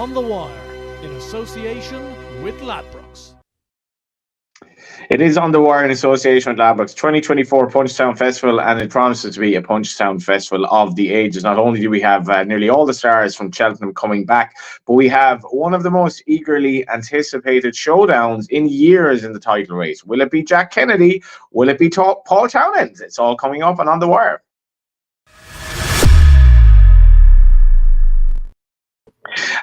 On the Wire, in association with Ladbrokes. It is On the Wire in association with Ladbrokes 2024 Punchestown Festival, and it promises to be a Punchestown Festival of the ages. Not only do we have nearly all the stars from Cheltenham coming back, but we have one of the most eagerly anticipated showdowns in years in the title race. Will it be Jack Kennedy? Will it be Paul Townend? It's all coming up on the Wire.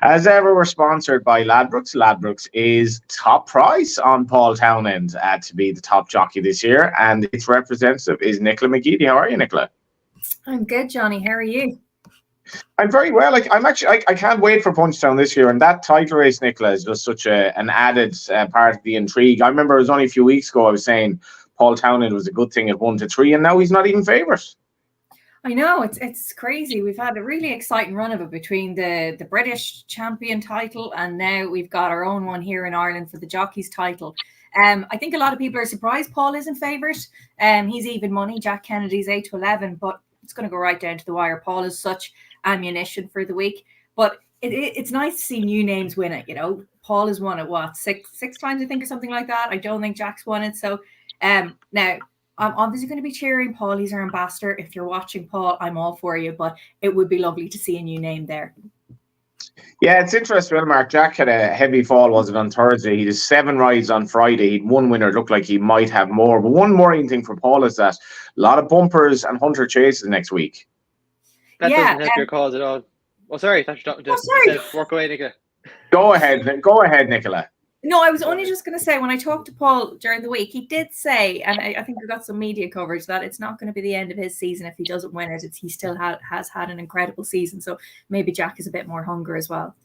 As ever, we're sponsored by Ladbrokes. Ladbrokes is top price on Paul Townend to be the top jockey this year, and its representative is Nicola McGeady. How are you, Nicola? I'm good, Johnny. How are you? I'm very well. I can't wait for Punchestown this year, and that title race, Nicola, is just such an added part of the intrigue. I remember it was only a few weeks ago I was saying Paul Townend was a good thing at 1-3, and now he's not even favourite. I know, it's crazy. We've had a really exciting run of it between the British champion title, and now we've got our own one here in Ireland for the jockey's title. I think a lot of people are surprised Paul isn't favourite. He's even money. Jack Kennedy's 8-11, but it's going to go right down to the wire. Paul is such ammunition for the week, but it's nice to see new names win it. You know, Paul has won it six times, I think, or something like that. I don't think Jack's won it. So now, I'm obviously going to be cheering Paul. He's our ambassador. If you're watching, Paul, I'm all for you, but it would be lovely to see a new name there. Yeah, it's interesting. Well, Mark, Jack had a heavy fall, was it, on Thursday? He had 7 rides on Friday. He'd one winner. It looked like he might have more. But one worrying thing for Paul is that a lot of bumpers and hunter chases next week. That doesn't help your cause at all. Oh, sorry. Sorry. Work away, Nicola. Go ahead, Nicola. No, I was only just going to say, when I talked to Paul during the week, he did say, and I think we got some media coverage, that it's not going to be the end of his season if he doesn't win it. He still has had an incredible season, so maybe Jack is a bit more hunger as well.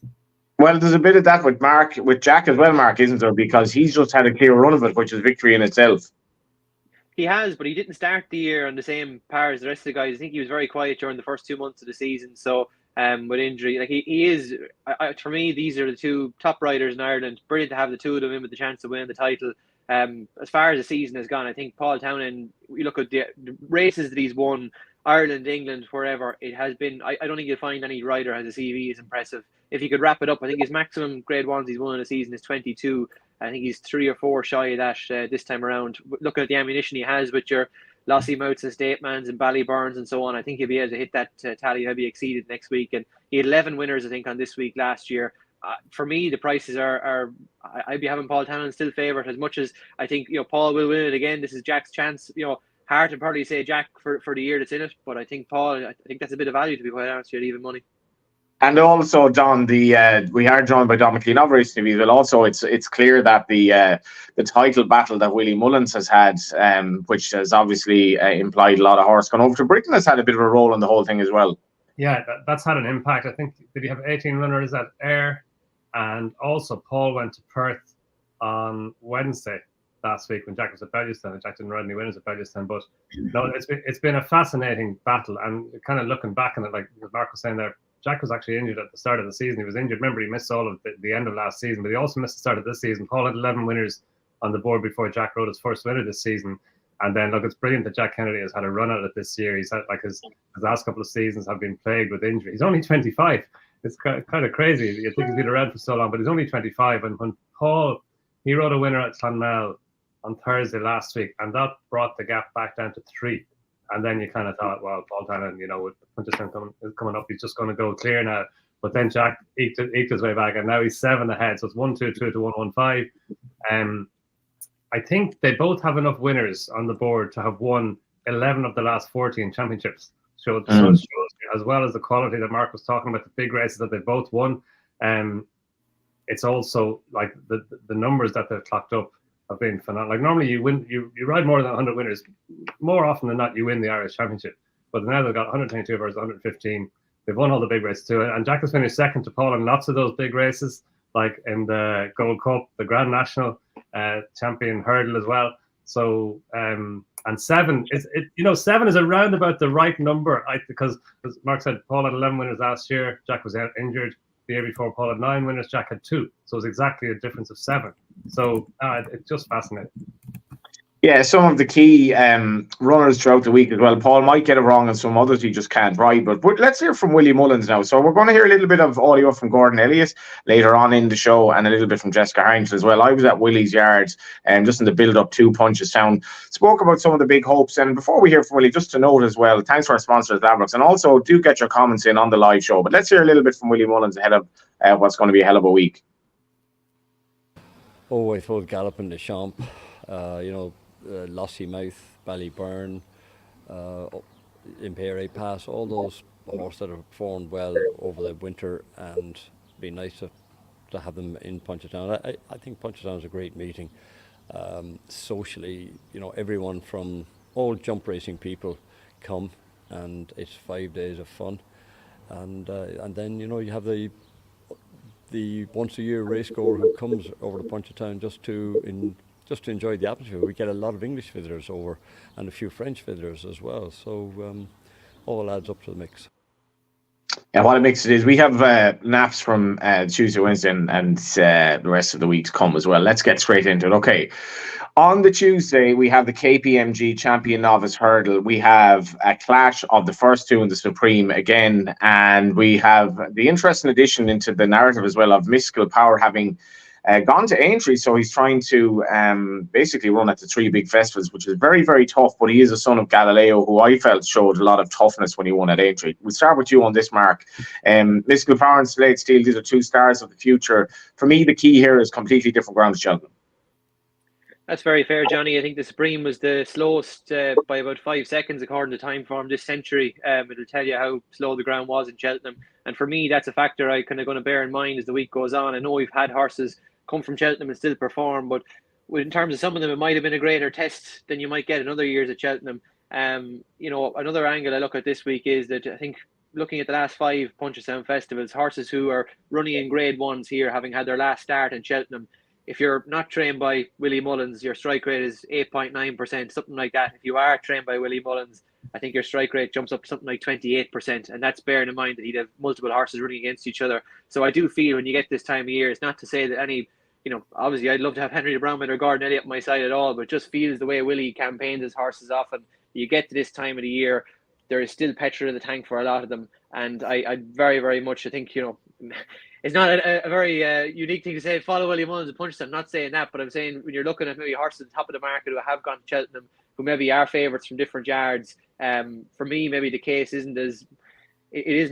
Well, there's a bit of that with Jack as well, Mark, isn't there? Because he's just had a clear run of it, which is victory in itself. He has, but he didn't start the year on the same par as the rest of the guys. I think he was very quiet during the first 2 months of the season, so with injury, like he is, for me, these are the two top riders in Ireland. Brilliant to have the two of them in with the chance to win the title. As far as the season has gone, I think Paul Townend, you look at the races that he's won, Ireland, England, wherever, it has been, I don't think you'll find any rider has a CV as impressive. If he could wrap it up, I think his maximum grade ones he's won in a season is 22. I think he's 3 or 4 shy of that this time around. Looking at the ammunition he has with your Lossiemouths and Statemans and Ballyburns and so on, I think he'll be able to hit that tally. He'll be exceeded next week, and he had 11 winners, I think, on this week last year. For me, the prices are I'd be having Paul Townend still favourite, as much as I think Paul will win it again. This is Jack's chance. Hard to probably say Jack for the year that's in it, but I think Paul, I think that's a bit of value, to be quite honest, here, even money. And also, Don, we are joined by Donn McClean of Race TV. But also, it's clear that the title battle that Willie Mullins has had, which has obviously implied a lot of horse going over to Britain, has had a bit of a role in the whole thing as well. Yeah, that's had an impact. I think, did he have 18 runners at Ayr? And also, Paul went to Perth on Wednesday last week when Jack was at Punchestown. Jack didn't ride any winners at Punchestown, but no, it's been a fascinating battle. And kind of looking back on it, like Mark was saying there, Jack was actually injured at the start of the season. He was injured. Remember, he missed all of the end of last season, but he also missed the start of this season. Paul had 11 winners on the board before Jack rode his first winner this season. And then, look, it's brilliant that Jack Kennedy has had a run at it this year. He's had, like, his last couple of seasons have been plagued with injury. He's only 25. It's kind of crazy. You think he's been around for so long, but he's only 25. And when Paul, he rode a winner at Clonmel on Thursday last week, and that brought the gap back down to 3. And then you kind of thought, well, Paul Townend, with Punchestown coming up, he's just going to go clear now. But then Jack eked his way back, and now he's 7 ahead. So it's 1-2-2 to 1-1-5. I think they both have enough winners on the board to have won 11 of the last 14 championships. So it shows, as well as the quality that Mark was talking about, the big races that they both won. It's also like the numbers that they've clocked up have been phenomenal. Like, normally you win, you ride more than 100 winners. More often than not, you win the Irish Championship. But now they've got 122 versus 115. They've won all the big races too. And Jack has finished second to Paul in lots of those big races, like in the Gold Cup, the Grand National, Champion Hurdle as well. So and 7 is 7 is around about the right number. Because as Mark said, Paul had 11 winners last year. Jack was injured. The year before, Paul had 9 winners. Jack had 2. So it's exactly a difference of 7. So it's just fascinating. Yeah, some of the key runners throughout the week as well. Paul might get it wrong and some others he just can't ride. But let's hear from Willie Mullins now. So we're going to hear a little bit of audio from Gordon Elliott later on in the show and a little bit from Jessica Harrington as well. I was at Willie's Yards just in the build-up to Punchestown. Spoke about some of the big hopes. And before we hear from Willie, just to note as well, thanks to our sponsors, Ladbrokes. And also do get your comments in on the live show. But let's hear a little bit from Willie Mullins ahead of what's going to be a hell of a week. Oh, I thought Galloping the Champ, Lossiemouth, Ballyburn, Imperial Pass, all those horses that have performed well over the winter, and be nice to have them in Punchestown. I think Punchestown is a great meeting. Socially, everyone from all jump racing people come, and it's 5 days of fun. And then you have the once a year racegoer who comes over to Punchestown just to enjoy the atmosphere. We get a lot of English visitors over and a few French visitors as well. So all adds up to the mix. And what a mix it is. We have naps from Tuesday, Wednesday, and the rest of the week to come as well. Let's get straight into it. Okay. On the Tuesday, we have the KPMG Champion Novice Hurdle. We have a clash of the first two in the Supreme again. And we have the interesting addition into the narrative as well of Mystical Power having gone to Aintree, so he's trying to basically run at the three big festivals, which is very, very tough. But he is a son of Galileo, who I felt showed a lot of toughness when he won at Aintree. We'll start with you on this, Mark. Mystical Power and Slade Steel, these are two stars of the future. For me, the key here is completely different ground to Cheltenham. That's very fair, Johnny. I think the Supreme was the slowest by about 5 seconds, according to Timeform this century. It'll tell you how slow the ground was in Cheltenham. And for me, that's a factor I kind of going to bear in mind as the week goes on. I know we've had horses come from Cheltenham and still perform, but in terms of some of them, it might have been a greater test than you might get in other years at Cheltenham. Another angle I look at this week is that I think looking at the last 5 Punchestown festivals, horses who are running in grade ones here, having had their last start in Cheltenham, if you're not trained by Willie Mullins, your strike rate is 8.9%, something like that. If you are trained by Willie Mullins, I think your strike rate jumps up to something like 28%. And that's bearing in mind that he'd have multiple horses running against each other. So I do feel when you get this time of year, it's not to say that any, obviously I'd love to have Henry de Brownman or Gordon Elliott on my side at all, but it just feels the way Willie campaigns his horses often. You get to this time of the year, there is still petrol in the tank for a lot of them. And I very, very much, I think, it's not a very unique thing to say, follow Willie Mullins and Punchestown. I'm not saying that, but I'm saying when you're looking at maybe horses at the top of the market who have gone to Cheltenham, who maybe are favourites from different yards, for me, maybe the case isn't as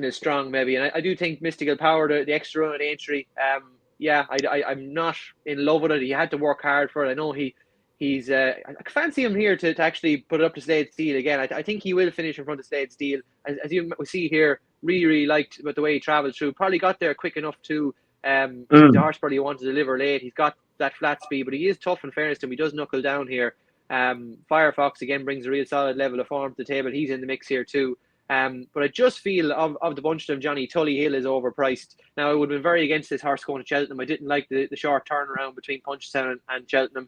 strong, maybe. And I do think Mystical Power, the extra run at Aintree, I'm not in love with it. He had to work hard for it. I know he's I fancy him here to actually put it up to Slade Steel again. I think he will finish in front of Slade Steel. As you see here, really liked about the way he travelled through. Probably got there quick enough to the horse probably wanted to deliver late. He's got that flat speed, but he is tough in fairness to him. He does knuckle down here. Firefox again brings a real solid level of form to the table. He's in the mix here too. But I just feel of the bunch of them, Johnny, Tully Hill is overpriced. Now, I would have been very against this horse going to Cheltenham. I didn't like the short turnaround between Punchestown and Cheltenham.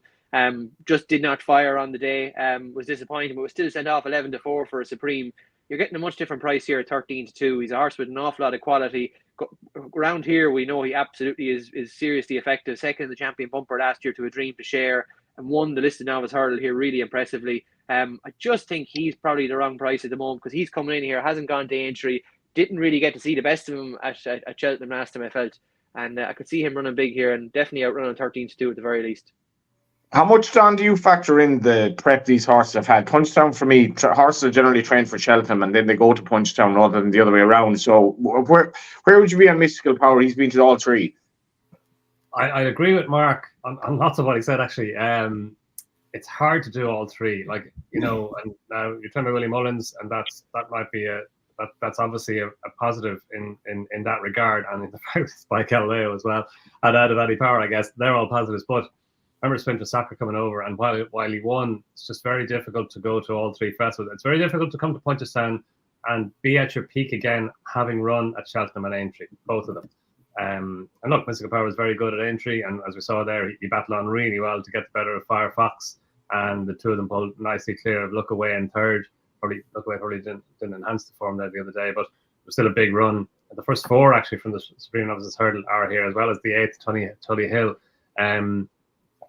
Just did not fire on the day. Was disappointing, but was still sent off 11-4 for a Supreme. You're getting a much different price here at 13-2. He's a horse with an awful lot of quality. Around here, we know he absolutely is seriously effective. Second in the Champion Bumper last year to A Dream to Share, and won the Listed Novice Hurdle here really impressively. I just think he's probably the wrong price at the moment because he's coming in here, hasn't gone to Aintree, didn't really get to see the best of him at Cheltenham last time, I felt. And I could see him running big here and definitely outrunning 13-2 at the very least. How much, Don, do you factor in the prep these horses have had? Punchestown, for me, horses are generally trained for Cheltenham and then they go to Punchestown rather than the other way around. So where would you be on Mystical Power? He's been to all three. I agree with Mark on lots of what he said, actually. It's hard to do all three. And now you're talking about Willie Mullins, and that might be that's obviously a positive in that regard, and in the fact by Galileo as well, and out of Eddie Power, I guess. They're all positives, but I remember Sprinter Soccer coming over, and while he won, it's just very difficult to go to all three festivals. It's very difficult to come to Punchestown and be at your peak again, having run at Cheltenham and Aintree, both of them. And look, Mystical Power was very good at Aintree, and as we saw there, he battled on really well to get the better of Firefox, and the two of them pulled nicely clear of Lookaway in third. Lookaway probably didn't enhance the form there the other day, but it was still a big run. And the first 4 actually from the Supreme Novices Hurdle are here, as well as the 8th, Tully Hill.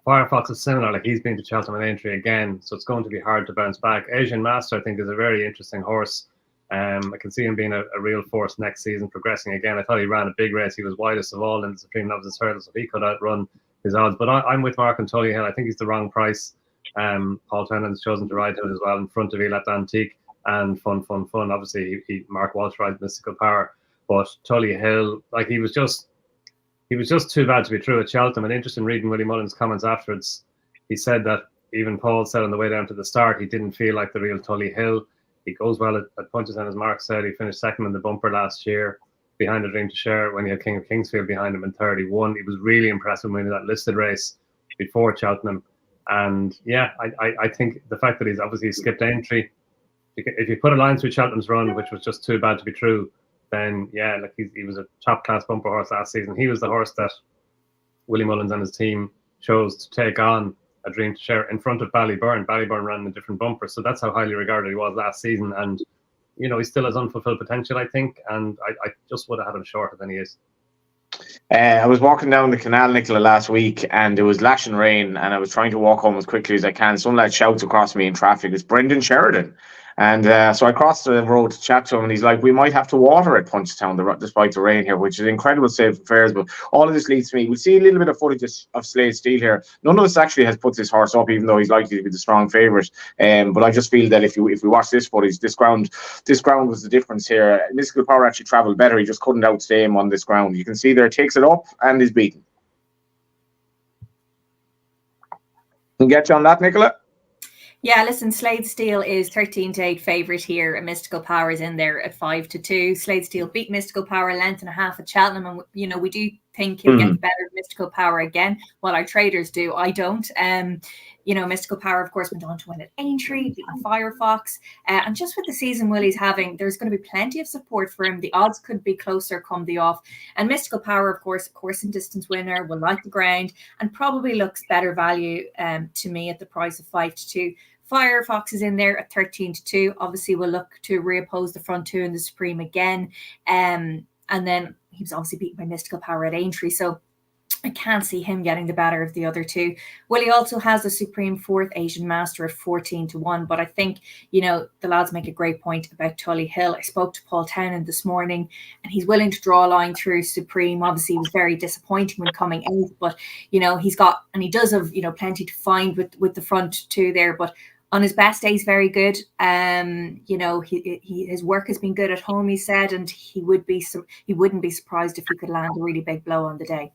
Firefox is similar, like he's been to Cheltenham and Aintree again, so it's going to be hard to bounce back. Asian Master, I think, is a very interesting horse. I can see him being a real force next season, progressing again. I thought he ran a big race. He was widest of all in the Supreme Novices Hurdle, so he could outrun his odds. But I'm with Mark and Tully Hill. I think he's the wrong price. Paul Tennant's chosen to ride him as well in front of Elat Antique and Fun. Obviously, Mark Walsh rides Mystical Power, but Tully Hill, like he was just too bad to be true at Cheltenham. And interesting reading Willie Mullins' comments afterwards. He said that even Paul said on the way down to the start, he didn't feel like the real Tully Hill. He goes well at Punchestown, as Mark said. He finished second in the bumper last year behind a Dream to Share when he had King of Kingsfield behind him in 31. He was really impressive winning that listed race before Cheltenham. And yeah, I think the fact that he's obviously skipped Aintree, if you put a line through Cheltenham's run, which was just too bad to be true, then yeah, like he was a top class bumper horse last season. He was the horse that Willie Mullins and his team chose to take on a Dream to Share in front of Ballyburn. Ballyburn ran a different bumper, so that's how highly regarded he was last season. And you know, he still has unfulfilled potential, I think, and I just would have had him shorter than he is. I was walking down the canal, Nicola, last week, and it was lashing rain, and I was trying to walk home as quickly as I can. Some lad shouts across me in traffic, "It's Brendan Sheridan." And so I crossed the road to chat to him, and he's like, "We might have to water at Punchestown despite the rain here," which is an incredible state of affairs. But all of this leads to me. We'll see a little bit of footage of Slade Steele here. None of us actually has put this horse up, even though he's likely to be the strong favourite. But I just feel that if we watch this footage, this ground was the difference here. Mystical Power actually travelled better. He just couldn't outstay him on this ground. You can see there, takes it up and is beaten. Can get you on that, Nicola? Yeah, listen, Slade Steele is 13-8 favourite here, and Mystical Power is in there at 5-2. Slade Steele beat Mystical Power a length and a half at Cheltenham, and you know we do think he'll get the better of Mystical Power again. Well, our traders do. I don't. You know, Mystical Power, of course, went on to win at Aintree, beating Firefox, and just with the season Willie's having, there's going to be plenty of support for him. The odds could be closer come the off, and Mystical Power, of course and distance winner, will like the ground and probably looks better value to me at the price of 5-2. Firefox is in there at 13-2. Obviously, we'll look to reoppose the front two in the Supreme again. And then he was obviously beaten by Mystical Power at Aintree. So I can't see him getting the better of the other two. Willie also has a Supreme fourth Asian Master at 14-1. But I think, you know, the lads make a great point about Tully Hill. I spoke to Paul Townend this morning, and he's willing to draw a line through Supreme. Obviously, he was very disappointing when coming out. But, you know, he does have, you know, plenty to find with the front two there. But on his best day, he's very good. You know, his work has been good at home, he said, and he wouldn't be surprised if he could land a really big blow on the day.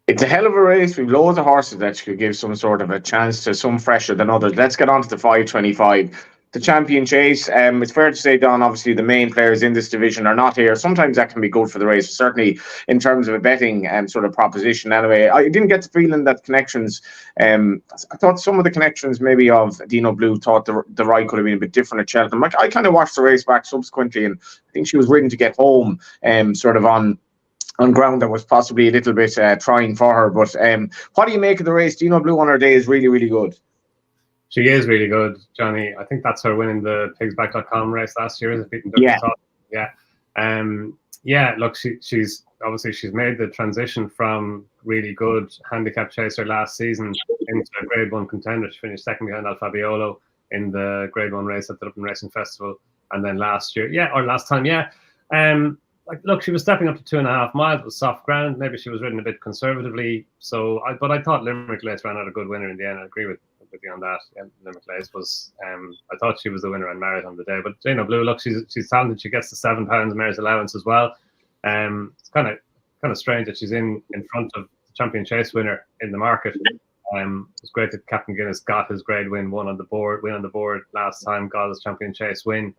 It's a hell of a race. We've loads of horses that could give some sort of a chance to some fresher than others. Let's get on to the 525. The Champion Chase. It's fair to say, Don, obviously the main players in this division are not here. Sometimes that can be good for the race, certainly in terms of a betting sort of proposition. Anyway, I didn't get the feeling that connections, I thought some of the connections maybe of Dino Blue thought the ride could have been a bit different at Cheltenham. I kind of watched the race back subsequently, and I think she was ridden to get home sort of on ground that was possibly a little bit trying for her. But what do you make of the race? Dino Blue on her day is really, really good. She is really good, Johnny. I think that's her winning the pigsback.com race last year. Is it beating Yeah. Look, she's made the transition from really good handicap chaser last season into a Grade 1 contender. She finished second behind Alfabiolo in the Grade 1 race at the Dublin Racing Festival, and then last time. Look, she was stepping up to 2.5 miles with soft ground. Maybe she was ridden a bit conservatively. But I thought Limerick Lace ran out a good winner in the end. I agree with you on that. Yeah, Limerick Lace was. I thought she was the winner and married on the day. But Dino Blue, look, she's talented. She gets the £7 mare's allowance as well. It's kind of strange that she's in front of the Champion Chase winner in the market. It's great that Captain Guinness got his grade win on the board last time, got his Champion Chase win.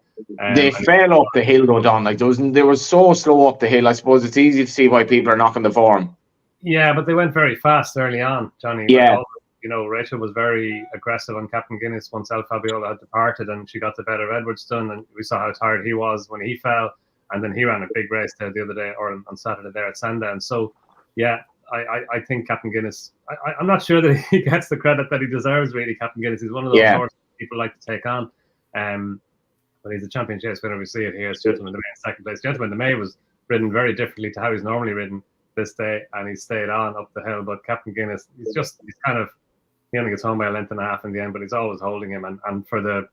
They fell up the hill though, Don. They were so slow up the hill. I suppose it's easy to see why people are knocking the form. Yeah, but they went very fast early on, Johnny. Yeah. You know, Rachel was very aggressive on Captain Guinness once El Fabiola had departed, and she got the better of Edwardstone, and we saw how tired he was when he fell, and then he ran a big race there the other day, or on Saturday there at Sandown. So, yeah, I think Captain Guinness, I'm not sure that he gets the credit that he deserves, really, Captain Guinness. He's one of those horses people like to take on. But he's a Champion Chase winner. We see it here. It's Gentleman the May in second place. Gentleman the May was ridden very differently to how he's normally ridden. this day, and he stayed on up the hill. But Captain Guinness, he only gets home by a length and a half in the end, but he's always holding him, and for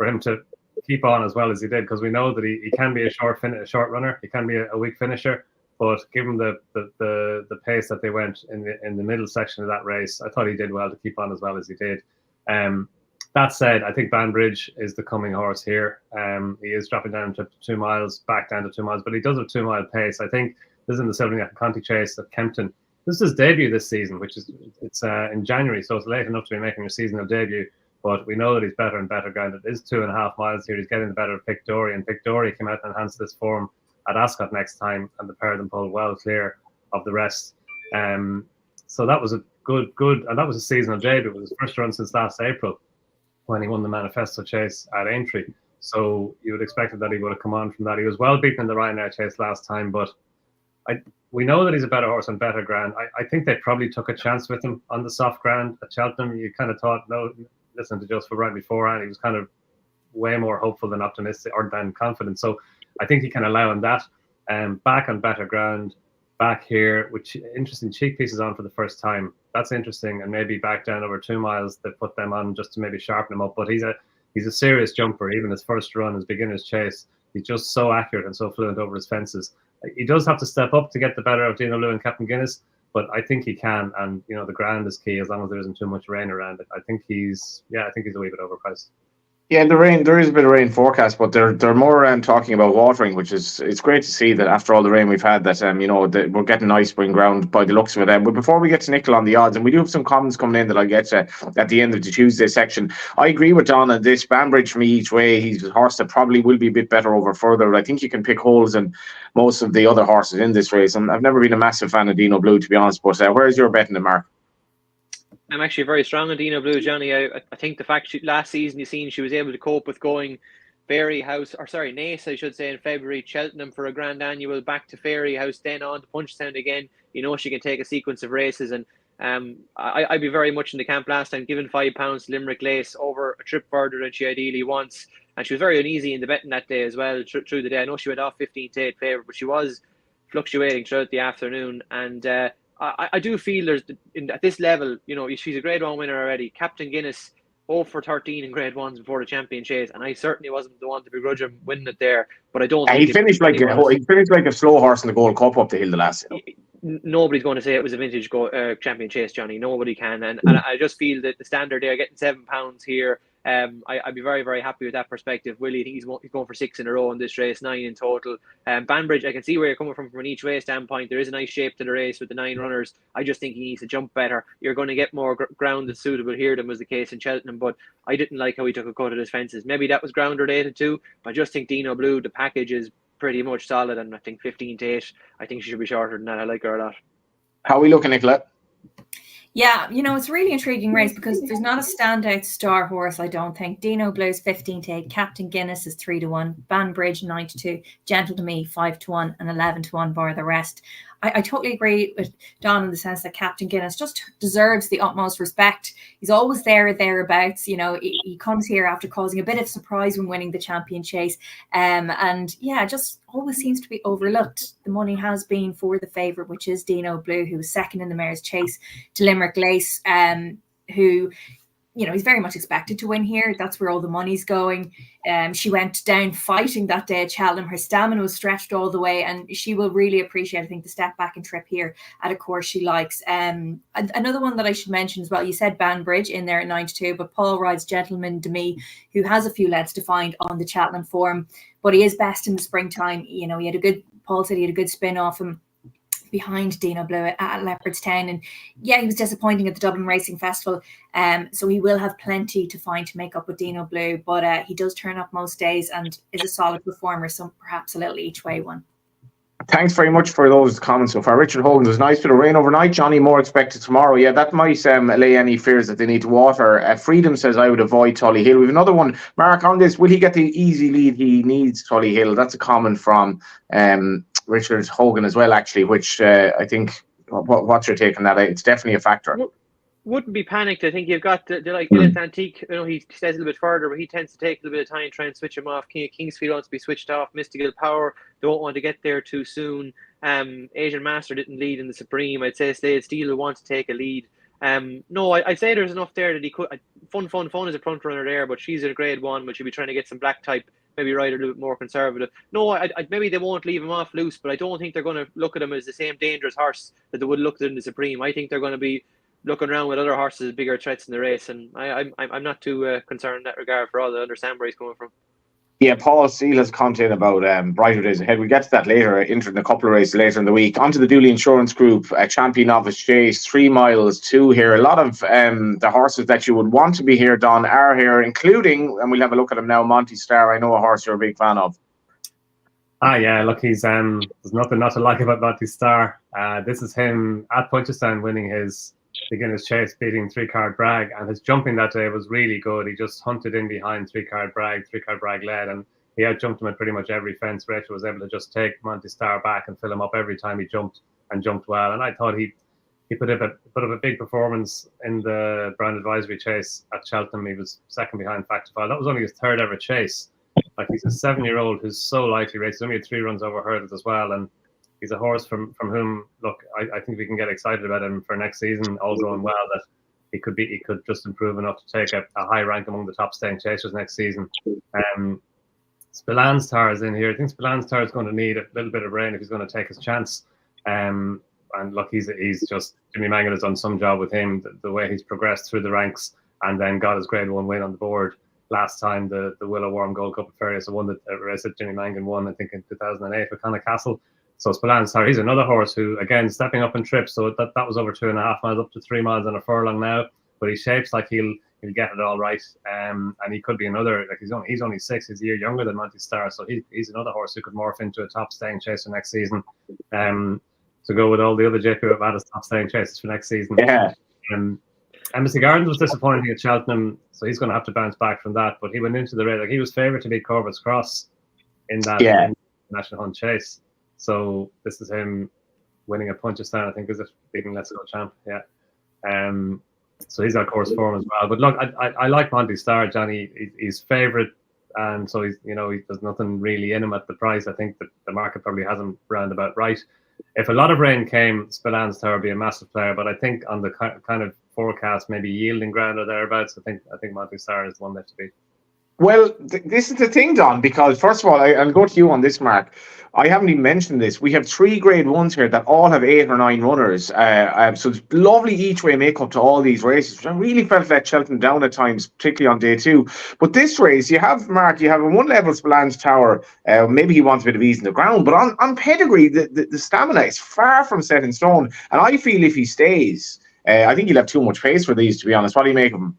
him to keep on as well as he did, because we know that he can be a short runner, he can be a weak finisher, but given the pace that they went in the middle section of that race, I thought he did well to keep on as well as he did. That said, I think Banbridge is the coming horse here. He is dropping down to 2 miles, back down to 2 miles, but he does have 2 mile pace. I think this is in the Silverneck Conti Chase at Kempton. This is his debut this season, it's in January, so it's late enough to be making a seasonal debut. But we know that he's better and better ground. It is 2.5 miles here. He's getting the better of Pic D'Orhy, and Pic D'Orhy came out and enhanced this form at Ascot next time, and the pair of them pulled well clear of the rest. So that was a good, and that was a seasonal debut. It was his first run since last April, when he won the Manifesto Chase at Aintree. So you would expect that he would have come on from that. He was well beaten in the Ryanair Chase last time, but we know that he's a better horse on better ground. I think they probably took a chance with him on the soft ground at Cheltenham. You kind of thought, no, listen to Just for right beforehand, he was kind of way more hopeful than optimistic or than confident. So I think he can allow him that. Back on better ground, back here, which interesting cheek pieces on for the first time. That's interesting, and maybe back down over 2 miles, they put them on just to maybe sharpen him up. But he's a serious jumper. Even his first run, his beginner's chase, he's just so accurate and so fluent over his fences. He does have to step up to get the better of Dino Blue and Captain Guinness, but I think he can. And the ground is key as long as there isn't too much rain around it. I think he's a wee bit overpriced. Yeah, there is a bit of rain forecast, but they're more talking about watering, which it's great to see that after all the rain we've had, that that we're getting nice spring ground by the looks of it. But before we get to Nicola on the odds, and we do have some comments coming in that I'll get to at the end of the Tuesday section. I agree with Donn on this. Banbridge for me each way. He's a horse that probably will be a bit better over further. I think you can pick holes in most of the other horses in this race. I've never been a massive fan of Dino Blue, to be honest. But where's your betting, Mark? I'm actually very strong on Dino Blue, Johnny. I think the fact last season she was able to cope with going Naas, I should say, in February, Cheltenham for a Grand Annual, back to Fairy House, then on to Punchestown again. She can take a sequence of races, and I'd be very much in the camp last time, giving £5 to Limerick Lace over a trip further than she ideally wants. And she was very uneasy in the betting that day as well, through the day. I know she went off 15-8 favourite, but she was fluctuating throughout the afternoon, and I do feel at this level, she's a Grade 1 winner already. Captain Guinness, 0 for 13 in Grade 1s before the Champion Chase, and I certainly wasn't the one to begrudge him winning it there. But I don't. He finished like a slow horse in the Gold Cup up the hill the last. Nobody's going to say it was a vintage Champion Chase, Johnny. Nobody can, and I just feel that the standard there, getting £7 here. I'd be very, very happy with that perspective. Willie, I think he's going for 6 in a row in this race, 9 in total. Banbridge, I can see where you're coming from an each way standpoint. There is a nice shape to the race with the 9 runners. I just think he needs to jump better. You're going to get more ground that's suitable here than was the case in Cheltenham, but I didn't like how he took a cut at his fences. Maybe that was ground related too, but I just think Dino Blue, the package is pretty much solid, and I think 15-8, I think she should be shorter than that. I like her a lot. How are we looking, Nicola? Yeah, it's a really intriguing race because there's not a standout star horse, I don't think. Dino Blue's 15-8, Captain Guinness is 3-1, Banbridge 9-2, Gentle to Me 5-1, and 11-1 bar the rest. I totally agree with Donn in the sense that Captain Guinness just deserves the utmost respect. He's always thereabouts. He comes here after causing a bit of surprise when winning the Champion Chase. Just always seems to be overlooked. The money has been for the favourite, which is Dino Blue, who was second in the Mare's Chase to Limerick Lace, who... he's very much expected to win here. That's where all the money's going. She went down fighting that day at Cheltenham. Her stamina was stretched all the way, and she will really appreciate, I think, the step back and trip here at a course she likes. Another one that I should mention as well, you said Banbridge in there at 9-2, but Paul rides Gentleman to Me, who has a few lengths to find on the Cheltenham form, but he is best in the springtime. Paul said he had a good spin off him behind Dino Blue at Leopardstown, and he was disappointing at the Dublin Racing Festival, so he will have plenty to find to make up with Dino Blue, but he does turn up most days and is a solid performer, so perhaps a little each way one. Thanks very much for those comments so far. Richard Hogan, there's a nice bit of rain overnight. Johnny Moore expected tomorrow. Yeah, that might allay any fears that they need to water. Freedom says I would avoid Tully Hill. We have another one. Mark, on this, will he get the easy lead he needs, Tully Hill? That's a comment from Richard Hogan as well, actually, which I think, what's your take on that? It's definitely a factor. wouldn't be panicked. I think you've got the like Antique. You know, he stays a little bit further, but he tends to take a little bit of time trying to switch him off. King of Kingsfield wants to be switched off. Mystical Power don't want to get there too soon. Asian Master didn't lead in the Supreme. I'd say Slade Steele will want to take a lead. No, I'd say there's enough there that he could. Fun is a front runner there, but she's a grade 1, but she'll be trying to get some black type. Maybe ride a little bit more conservative. No, maybe they won't leave him off loose, but I don't think they're going to look at him as the same dangerous horse that they would look at in the Supreme. I think they're going to be looking around with other horses, bigger threats in the race, and I'm not too concerned in that regard for all the understand where he's coming from. Yeah, Paul Steele has commented about brighter days ahead. We'll get to that later, entering a couple of races later in the week. Onto the Dooley Insurance Group, Champion Novice Chase, 3 miles, 2 here. A lot of the horses that you would want to be here, Don, are here, including, and we'll have a look at him now, Monty Star. I know a horse you're a big fan of. Yeah, look, he's there's nothing not to like about Monty Star. This is him at Punchestown winning his beginner's chase, beating 3-card Bragg, and his jumping that day was really good. He just hunted in behind 3-card Bragg led, and he out-jumped him at pretty much every fence. Rachel was able to just take Monty Star back and fill him up every time he jumped, and jumped well. And I thought he put up a big performance in the Brown Advisory Chase at Cheltenham. He was second behind Factifile. That was only his 3rd ever chase. Like, he's a 7-year-old who's so lightly raced. He's only had 3 runs over hurdles as well, and he's a horse from whom, look, I think we can get excited about him for next season, all going well, that he could just improve enough to take a high rank among the top staying chasers next season. Spillanstar is in here. I think Spillanstar is going to need a little bit of rain if he's going to take his chance. And look, he's just, Jimmy Mangan has done some job with him, the way he's progressed through the ranks, and then got his grade 1 win on the board last time, the Willow Warm Gold Cup at Ferrier. So one that race that Jimmy Mangan won, I think, in 2008 with Connacht Castle. So Spillanstar, he's another horse who, again, stepping up in trips. So that was over 2.5 miles, up to 3 miles on a furlong now. But he shapes like he'll get it all right. And he could be another, like, he's only 6. He's a year younger than Monty Star. So he's another horse who could morph into a top staying chaser next season. To go with all the other JP Webata's top staying chasers for next season. Yeah. Embassy Gardens was disappointing at Cheltenham, so he's going to have to bounce back from that. But he went into the race, like, he was favourite to beat Corbett's Cross in that National Hunt Chase. So this is him winning at Punchestown, I think, is it? Beating Let's Go Champ, yeah. So he's got course form as well. But look, I like Monty Star, Johnny. He's favourite, and so there's nothing really in him at the price. I think that the market probably has him round about right. If a lot of rain came, Spillanstar would be a massive player. But I think on the kind of forecast, maybe yielding ground or thereabouts, I think Monty Star is the one that to beat. Well, this is the thing, Don, because first of all, I'll go to you on this, Mark. I haven't even mentioned this. We have 3 grade 1s here that all have 8 or 9 runners. So it's lovely each way make-up to all these races. I really felt let Cheltenham down at times, particularly on day 2. But this race, you have, Mark, you have a 1-level Spillane Tower. Maybe he wants a bit of ease in the ground. But on pedigree, the stamina is far from set in stone. And I feel if he stays, I think he'll have too much pace for these, to be honest. What do you make of him?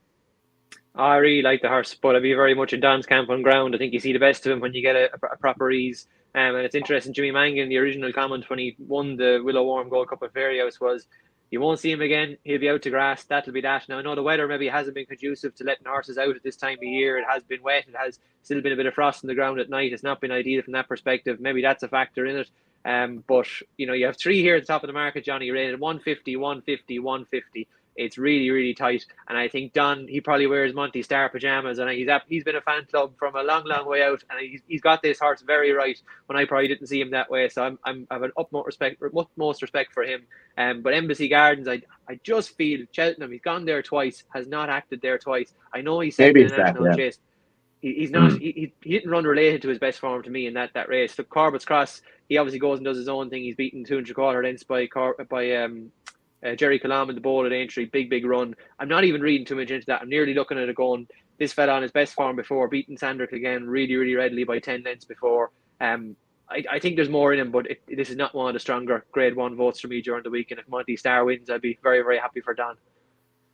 I really like the horse, but I'd be very much in Don's camp on ground. I think you see the best of him when you get a proper ease. And it's interesting, Jimmy Mangan, the original comment when he won the Willow Warm Gold Cup at Fairyhouse was, you won't see him again, he'll be out to grass, that'll be that. Now, I know the weather maybe hasn't been conducive to letting horses out at this time of year. It has been wet, it has still been a bit of frost on the ground at night. It's not been ideal from that perspective. Maybe that's a factor in it. But, you have 3 here at the top of the market, Johnny, rated 150, 150, 150. It's really, really tight. And I think Don, he probably wears Monty Star pajamas, and he's been a fan club from a long, long way out, and he's got this horse very right when I probably didn't see him that way. So I have an utmost respect for him. But Embassy Gardens, I just feel Cheltenham, he's gone there twice, has not acted there twice. I know he's second in a national chase. He's not. He didn't run related to his best form to me in that race. So Corbett's Cross, he obviously goes and does his own thing. He's beaten 2 3/4 lengths by Jerry Calam in the bowl at Aintree, big run. I'm not even reading too much into that. I'm nearly looking at it going, this fella on his best form before, beating Sandrick again really, really readily by 10 lengths before. I think there's more in him, but this is not one of the stronger grade 1 votes for me during the week. And if Monty Star wins, I'd be very, very happy for Don.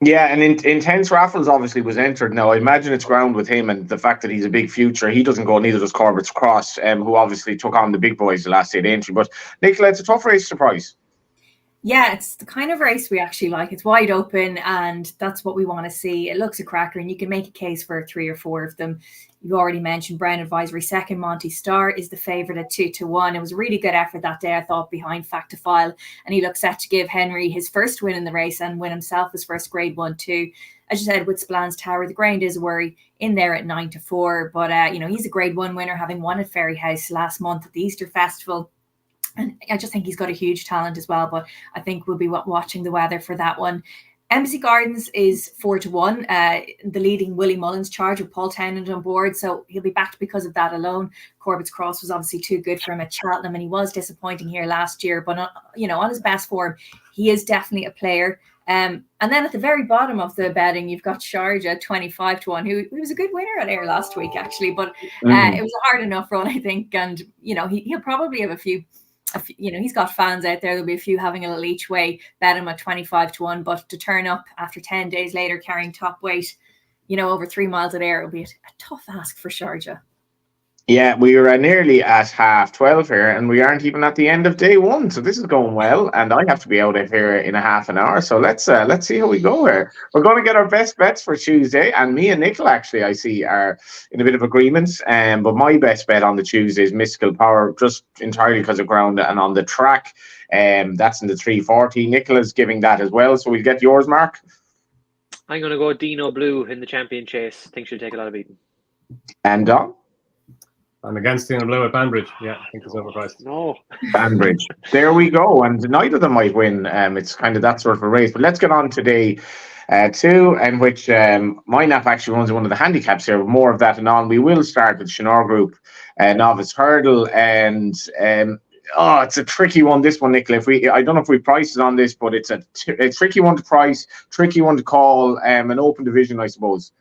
Yeah, and Intense Raffles obviously was entered. Now, I imagine it's ground with him and the fact that he's a big future. He doesn't go, neither does Corbett's Cross, who obviously took on the big boys the last day at Aintree. But, Nicola, it's a tough race to price. Yeah, it's the kind of race we actually like. It's wide open, and that's what we want to see. It looks a cracker, and you can make a case for 3 or 4 of them. You've already mentioned Brown Advisory second. Monty Star is the favourite at 2-1. It was a really good effort that day, I thought, behind Factifile, and he looks set to give Henry his first win in the race and win himself his first Grade 1 too. As you said, with Splan's Tower, the ground is a worry in there at 9-4, but he's a Grade 1 winner, having won at Ferryhouse last month at the Easter Festival. And I just think he's got a huge talent as well, but I think we'll be watching the weather for that one. Embassy Gardens is 4-1. The leading Willie Mullins charge with Paul Townend on board, so he'll be backed because of that alone. Corbett's Cross was obviously too good for him at Cheltenham, and he was disappointing here last year, but on his best form, he is definitely a player. And then at the very bottom of the betting, you've got Sharjah 25-1, who was a good winner at Ayr last week, actually, but it was a hard enough run, I think, and he'll probably have a few. He's got fans out there. There'll be a few having a little each way, bet him at 25-1, but to turn up after 10 days later carrying top weight, over 3 miles at Ayr, it'll be a tough ask for Sharjah. Yeah, we were nearly at 12:30 here, and we aren't even at the end of day 1. So this is going well, and I have to be out of here in a half an hour. So let's see how we go here. We're going to get our best bets for Tuesday, and me and Nicola actually I see are in a bit of agreement. But my best bet on the Tuesday is Mystical Power, just entirely because of ground and on the track. That's in the 340. Nicola's giving that as well. So we'll get yours, Mark. I'm going to go Dino Blue in the champion chase. I think she'll take a lot of beating. And Donn? I'm against Dino Blue at Banbridge. Yeah, I think it's overpriced. No. Banbridge. There we go. And neither of them might win. It's kind of that sort of a race. But let's get on to day 2, in which my nap actually runs one of the handicaps here. More of that and on. We will start with Shinar Group, Novice Hurdle. And it's a tricky one, this one, Nicola. I don't know if we priced it on this, but it's a tricky one to price, tricky one to call, an open division, I suppose.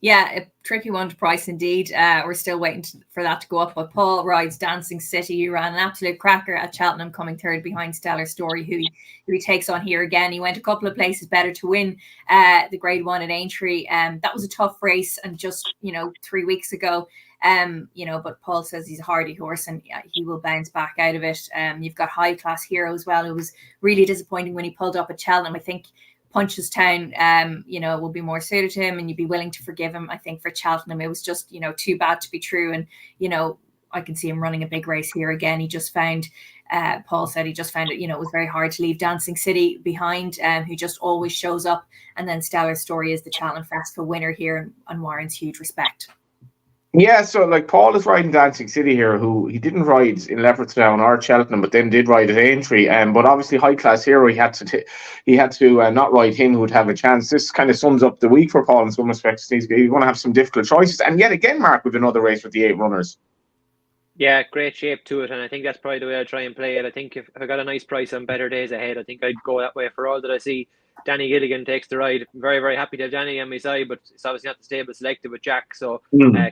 Yeah, a tricky one to price indeed. We're still waiting for that to go up. But Paul rides Dancing City, who ran an absolute cracker at Cheltenham, coming third behind Stellar Story, who he takes on here again. He went a couple of places better to win the Grade 1 at Aintree. That was a tough race, and just 3 weeks ago. But Paul says he's a hardy horse, and he will bounce back out of it. You've got High Class Hero as well, who was really disappointing when he pulled up at Cheltenham. I think Punchestown, will be more suited to him, and you'd be willing to forgive him. I think for Cheltenham, it was just, too bad to be true. And, I can see him running a big race here again. He just found, Paul said he just found it, it was very hard to leave Dancing City behind, who just always shows up. And then Stellar Story is the Cheltenham Festival winner here and warrants huge respect. Yeah, so Paul is riding Dancing City here, who he didn't ride in Leopardstown or Cheltenham, but then did ride at Aintree. But obviously, High Class Hero, he had to not ride him, who would have a chance. This kind of sums up the week for Paul in some respects. He's going to have some difficult choices, and yet again, Mark, with another race with the 8 runners. Yeah, great shape to it, and I think that's probably the way I'll try and play it. I think if I got a nice price on Better Days Ahead, I think I'd go that way for all that I see. Danny Gilligan takes the ride. I'm very, very happy to have Danny on my side, but it's obviously not the stable selected with Jack, so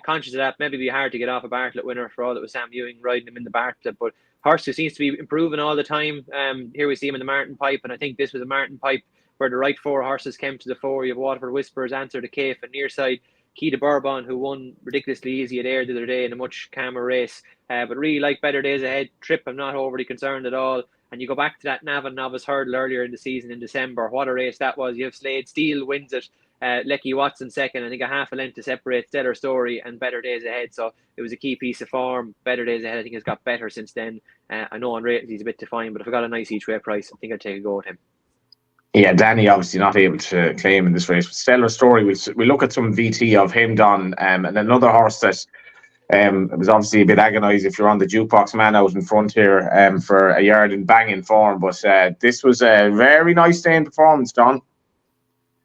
conscious of that. Maybe it'd be hard to get off a Bartlett winner for all that was Sam Ewing riding him in the Bartlett, but horse who seems to be improving all the time. Here we see him in the Martin Pipe, and I think this was a Martin Pipe where the right 4 horses came to the fore. You have Waterford Whispers, Answer the Cave, and Nearside. Key to Bourbon, who won ridiculously easy at Ayr the other day in a much calmer race. But really like Better Days Ahead. Trip, I'm not overly concerned at all. And you go back to that Navan Novice Hurdle earlier in the season in December. What a race that was. You have Slade Steele wins it. Lecky Watson second. I think a half a length to separate Stellar Story and Better Days Ahead. So it was a key piece of form. Better Days Ahead, I think, has got better since then. I know on ratings he's a bit defined, but if I got a nice each way price, I think I'd take a go at him. Yeah, Danny obviously not able to claim in this race. But Stellar Story, we look at some VT of him, Donn, and another horse that it was obviously a bit agonised if you're on the jukebox man out in front here for a yard in banging form. But this was a very nice day in performance, Donn.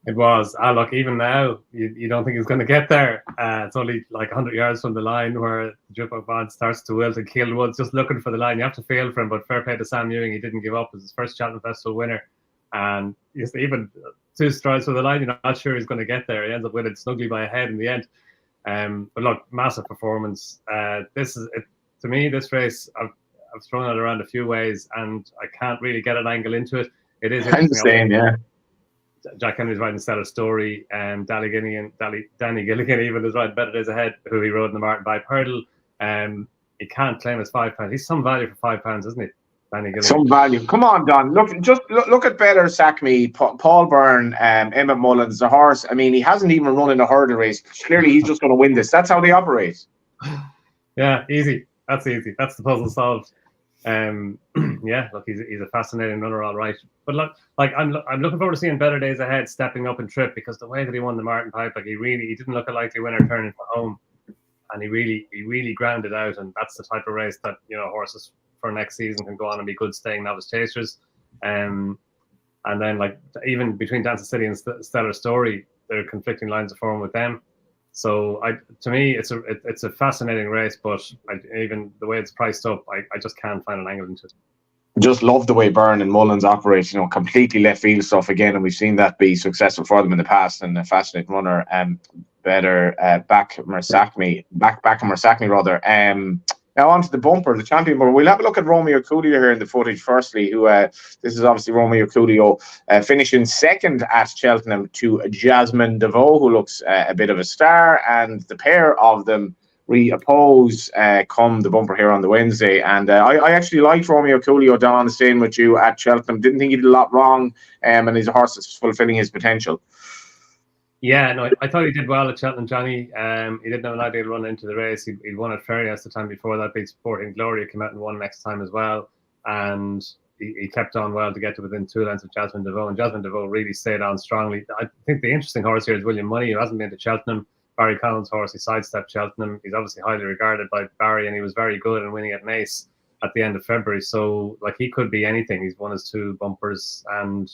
It was. Look, even now, you don't think he's going to get there. It's only like 100 yards from the line where the jukebox man starts to wilt and Kilwood's just looking for the line. You have to feel for him, but fair play to Sam Ewing. He didn't give up. It was his first Cheltenham Festival winner. And even 2 strides from the line, you're not sure he's going to get there. He ends up winning snugly by a head in the end. But look, massive performance. This is it, to me. This race, I've thrown it around a few ways, and I can't really get an angle into it. It is interesting, yeah. Jack Henry's riding Stellar Story, and Danny Gilligan even is riding Better Days Ahead, who he rode in the Martin Pipe Hurdle. He can't claim his £5. He's some value for £5, isn't he? Some value. Come on, Don. Look at Better Sack Me, Paul Byrne, Emmett Mullins, the horse. I mean, he hasn't even run in a hurdle race. Clearly, he's just going to win this. That's how they operate. Yeah, easy. That's easy. That's the puzzle solved. Yeah, look, he's a fascinating runner, all right. But look, like I'm looking forward to seeing Better Days Ahead stepping up in trip, because the way that he won the Martin Pipe, like he didn't look a likely winner turning for home, and he really grounded out, and that's the type of race that, you know, horses for next season can go on and be good staying novice chasers. And then, like, even between Dancer City and Stellar Story, there are conflicting lines of form with them. So to me, it's a fascinating race, but even the way it's priced up, I just can't find an angle into it. Just love the way Byrne and Mullins operate, you know, completely left field stuff again, and we've seen that be successful for them in the past. And a fascinating runner, Better Back-a-Morsacme rather. Now on to the bumper, the champion bumper. We'll have a look at Romeo Coolio here in the footage firstly, who this is obviously Romeo Coolio finishing second at Cheltenham to Jasmine DeVoe, who looks a bit of a star, and the pair of them re-oppose come the bumper here on the Wednesday. And I actually liked Romeo Coolio, Don, staying with you at Cheltenham. Didn't think he did a lot wrong, and he's a horse that's fulfilling his potential. Yeah, no, I thought he did well at Cheltenham, Johnny. He didn't have an ideal run into the race. He'd won at Fairyhouse the time before that, beat Sporting Glory, came out and won next time as well. And he kept on well to get to within 2 lengths of Jasmine DeVoe. And Jasmine DeVoe really stayed on strongly. I think the interesting horse here is William Money, who hasn't been to Cheltenham. Barry Collins' horse, he sidestepped Cheltenham. He's obviously highly regarded by Barry, and he was very good in winning at Naas at the end of February. So, like, he could be anything. He's won his 2 bumpers, and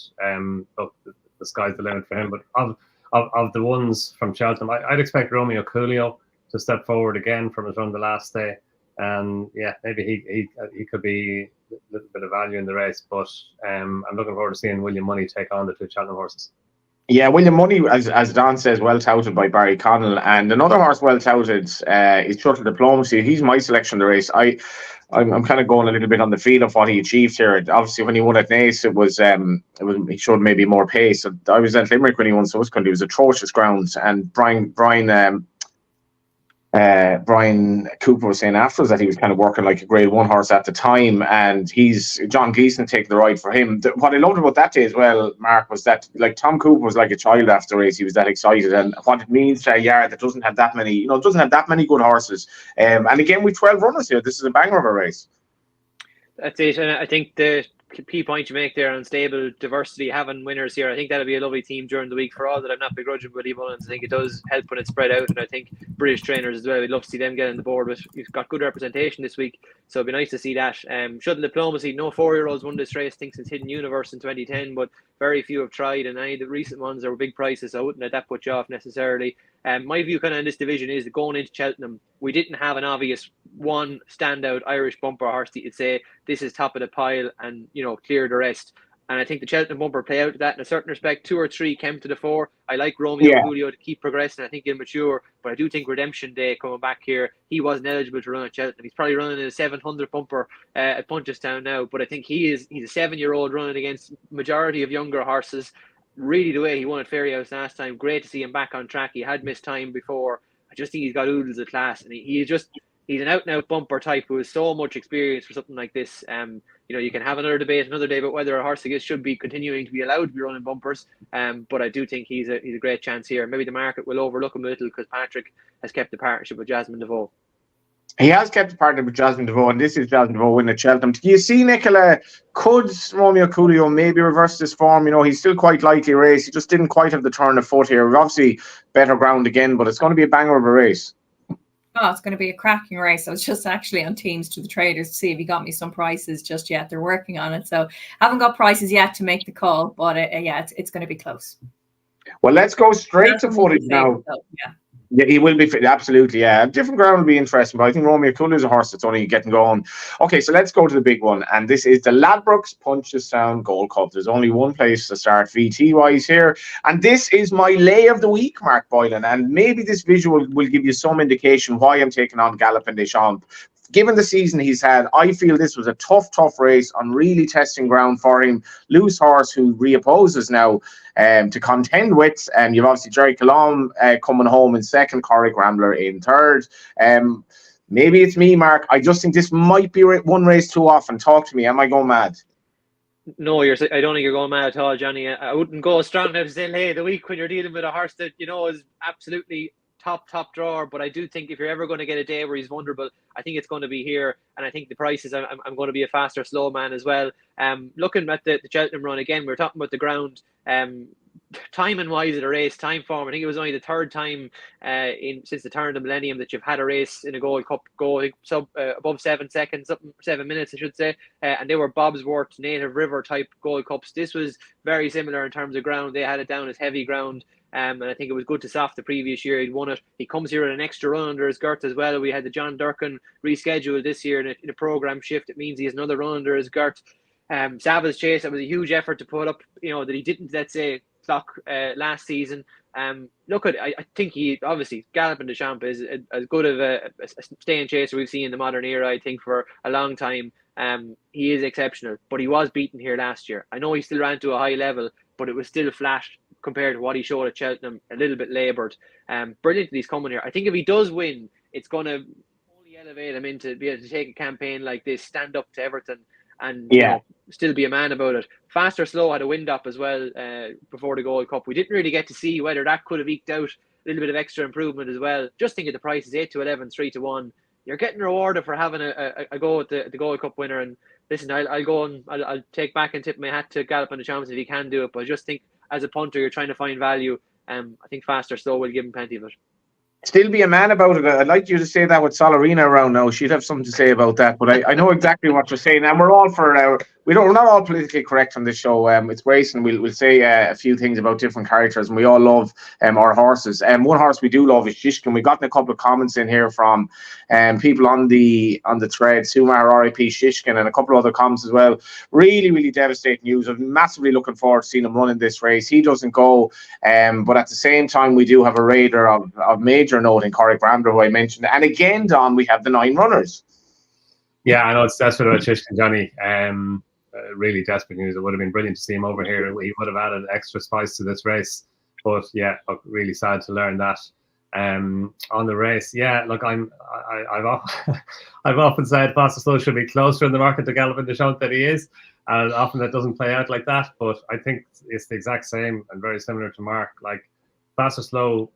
look, the sky's the limit for him. But of the ones from Cheltenham, I'd expect Romeo Coolio to step forward again from his run the last day, and yeah, maybe he could be a little bit of value in the race. But I'm looking forward to seeing William Money take on the 2 Cheltenham horses. Yeah, William Money, as Don says, well touted by Barry Connell, and another horse well touted is Shuttle Diplomacy. He's my selection of the race. I'm kind of going a little bit on the feel of what he achieved here. Obviously, when he won at Naas, it was he showed maybe more pace. I was at Limerick when he won Subsequently. It was atrocious grounds, and Brian Cooper was saying afterwards that he was kind of working like a Grade 1 horse at the time, and John Gleeson taking the ride for him. What I loved about that day as well, Mark, was that, like, Tom Cooper was like a child after the race. He was that excited, and what it means to a yard that doesn't have that many, good horses. And again, with 12 runners here, this is a banger of a race. That's it, and I think the key point you make there on stable diversity, having winners here, I think that'll be a lovely team during the week. For all that I'm not begrudging Willie Mullins, I think it does help when it's spread out, and I think British trainers as well, we'd love to see them get on the board. But you've got good representation this week, so it'd be nice to see that. Shuttle Diplomacy, no 4-year-olds won this race, thinks it's Hidden Universe in 2010, but very few have tried, and any of the recent ones are big prices, so I wouldn't let that put you off necessarily. My view kind of in this division is that going into Cheltenham, we didn't have an obvious one standout Irish bumper horse that you'd say this is top of the pile and, you know, clear the rest. And I think the Cheltenham bumper play out to that in a certain respect. 2 or 3 came to the fore. I like Romeo Coolio to keep progressing. I think he'll mature, but I do think Redemption Day coming back here, he wasn't eligible to run at Cheltenham. He's probably running in a 700 bumper at Punchestown now, but I think he's a 7-year-old running against majority of younger horses. Really, the way he won at Fairyhouse last time, great to see him back on track. He had missed time before. I just think he's got oodles of class, and he's an out-and-out bumper type who has so much experience for something like this. You know, you can have another debate another day about whether a horse like this should be continuing to be allowed to be running bumpers. But I do think he's a great chance here. Maybe the market will overlook him a little because Patrick has kept the partnership with Jasmine DeVoe. He has kept a partner with Jasmine DeVoe, and this is Jasmine DeVoe winning at Cheltenham. Do you see, Nicola, could Romeo Coolio maybe reverse this form? You know, he's still quite likely to race. He just didn't quite have the turn of foot here. Obviously, better ground again, but it's going to be a banger of a race. Oh, it's going to be a cracking race. I was just actually on Teams to the traders to see if he got me some prices just yet. They're working on it, so haven't got prices yet to make the call, but it's going to be close. Well, let's go straight to footage now. Yeah, he will be fit. Absolutely, yeah. Different ground will be interesting, but I think Romeo Coolio is a horse that's only getting going. Okay, so let's go to the big one, and this is the Ladbrokes Punchestown Gold Cup. There's only one place to start VT-wise here, and this is my lay of the week, Mark Boylan, and maybe this visual will give you some indication why I'm taking on Galopin Des Champs. Given the season he's had, I feel this was a tough race on really testing ground for him. Loose horse who reopposes now to contend with. And you've obviously Jerry Colomb coming home in second, Corey Grambler in third. Maybe it's me, Mark. I just think this might be one race too often. Talk to me. Am I going mad? No, I don't think you're going mad at all, Johnny. I wouldn't go strong enough to say lay of the week when you're dealing with a horse that is absolutely top drawer. But I do think if you're ever going to get a day where he's vulnerable, I think it's going to be here. And I think the prices, I'm going to be a faster slow man as well. Looking at the Cheltenham run again, we're talking about the ground. Timing wise at a race, time form, I think it was only the third time since the turn of the millennium that you've had a race in a Gold Cup go above 7 seconds, 7 minutes I should say, and they were Bobsworth Native River type Gold Cups. This was very similar in terms of ground. They had it down as heavy ground, and I think it was good to soft the previous year. He'd won it. He comes here with an extra run under his girth as well. We had the John Durkin rescheduled this year in a programme shift. It means he has another run under his girth. Saville's Chase, that was a huge effort to put up, that he didn't, let's say, clock last season. I think he obviously Galloping the Champ is as good of a staying chaser we've seen in the modern era, I think, for a long time. He is exceptional, but he was beaten here last year. I know he still ran to a high level, but it was still flat compared to what he showed at Cheltenham, a little bit laboured. Brilliant that he's coming here. I think if he does win, it's going to only elevate him into be able to take a campaign like this, stand up to Everton, and still be a man about it. Fast or Slow had a wind up as well before the Gold Cup. We didn't really get to see whether that could have eked out a little bit of extra improvement as well. Just think of the prices, 8 to 11, 3 to 1. You're getting rewarded for having a go at the Gold Cup winner. And listen, I'll go and I'll take back and tip my hat to Galloping the Champs if he can do it. But I just think as a punter, you're trying to find value. I think Fast or Slow will give him plenty of it. Still be a man about it. I'd like you to say that with Solarina around now. She'd have something to say about that. But I know exactly what you're saying, and we're all for we're not all politically correct on this show. It's racing. We'll say a few things about different characters, and we all love our horses. One horse we do love is Shishkin. We've gotten a couple of comments in here from people on the thread. Sumar, R.I.P. Shishkin, and a couple of other comments as well. Really, really devastating news. I'm massively looking forward to seeing him running this race. He doesn't go, but at the same time, we do have a raider of major note in Corrick Rambler, who I mentioned. And again, Don, we have the 9 runners. Yeah, I know it's desperate about Shishkin, Johnny. Really desperate news. It would have been brilliant to see him over here. He would have added extra spice to this race. But yeah, look, really sad to learn that. On the race, yeah, look, I've often said Fast or Slow should be closer in the market to Galloping the Champ than he is. And often that doesn't play out like that. But I think it's the exact same and very similar to Mark. Like Fast or Slow.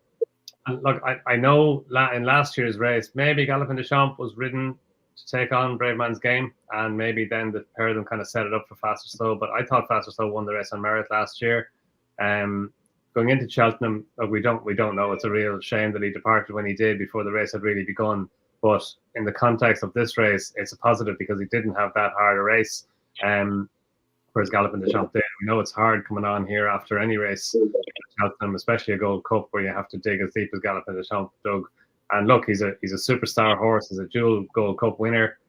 Look, I know in last year's race, maybe Galloping the Champ was ridden to take on Brave Man's Game, and maybe then the pair of them kind of set it up for Fast or Slow. But I thought Fast or Slow won the race on merit last year. Going into Cheltenham, we don't know. It's a real shame that he departed when he did before the race had really begun. But in the context of this race, it's a positive because he didn't have that hard a race. Whereas Galloping the Champ did. We know it's hard coming on here after any race, Cheltenham, especially a Gold Cup where you have to dig as deep as Galloping the Champ dug. And look, he's a superstar horse. He's a dual Gold Cup winner.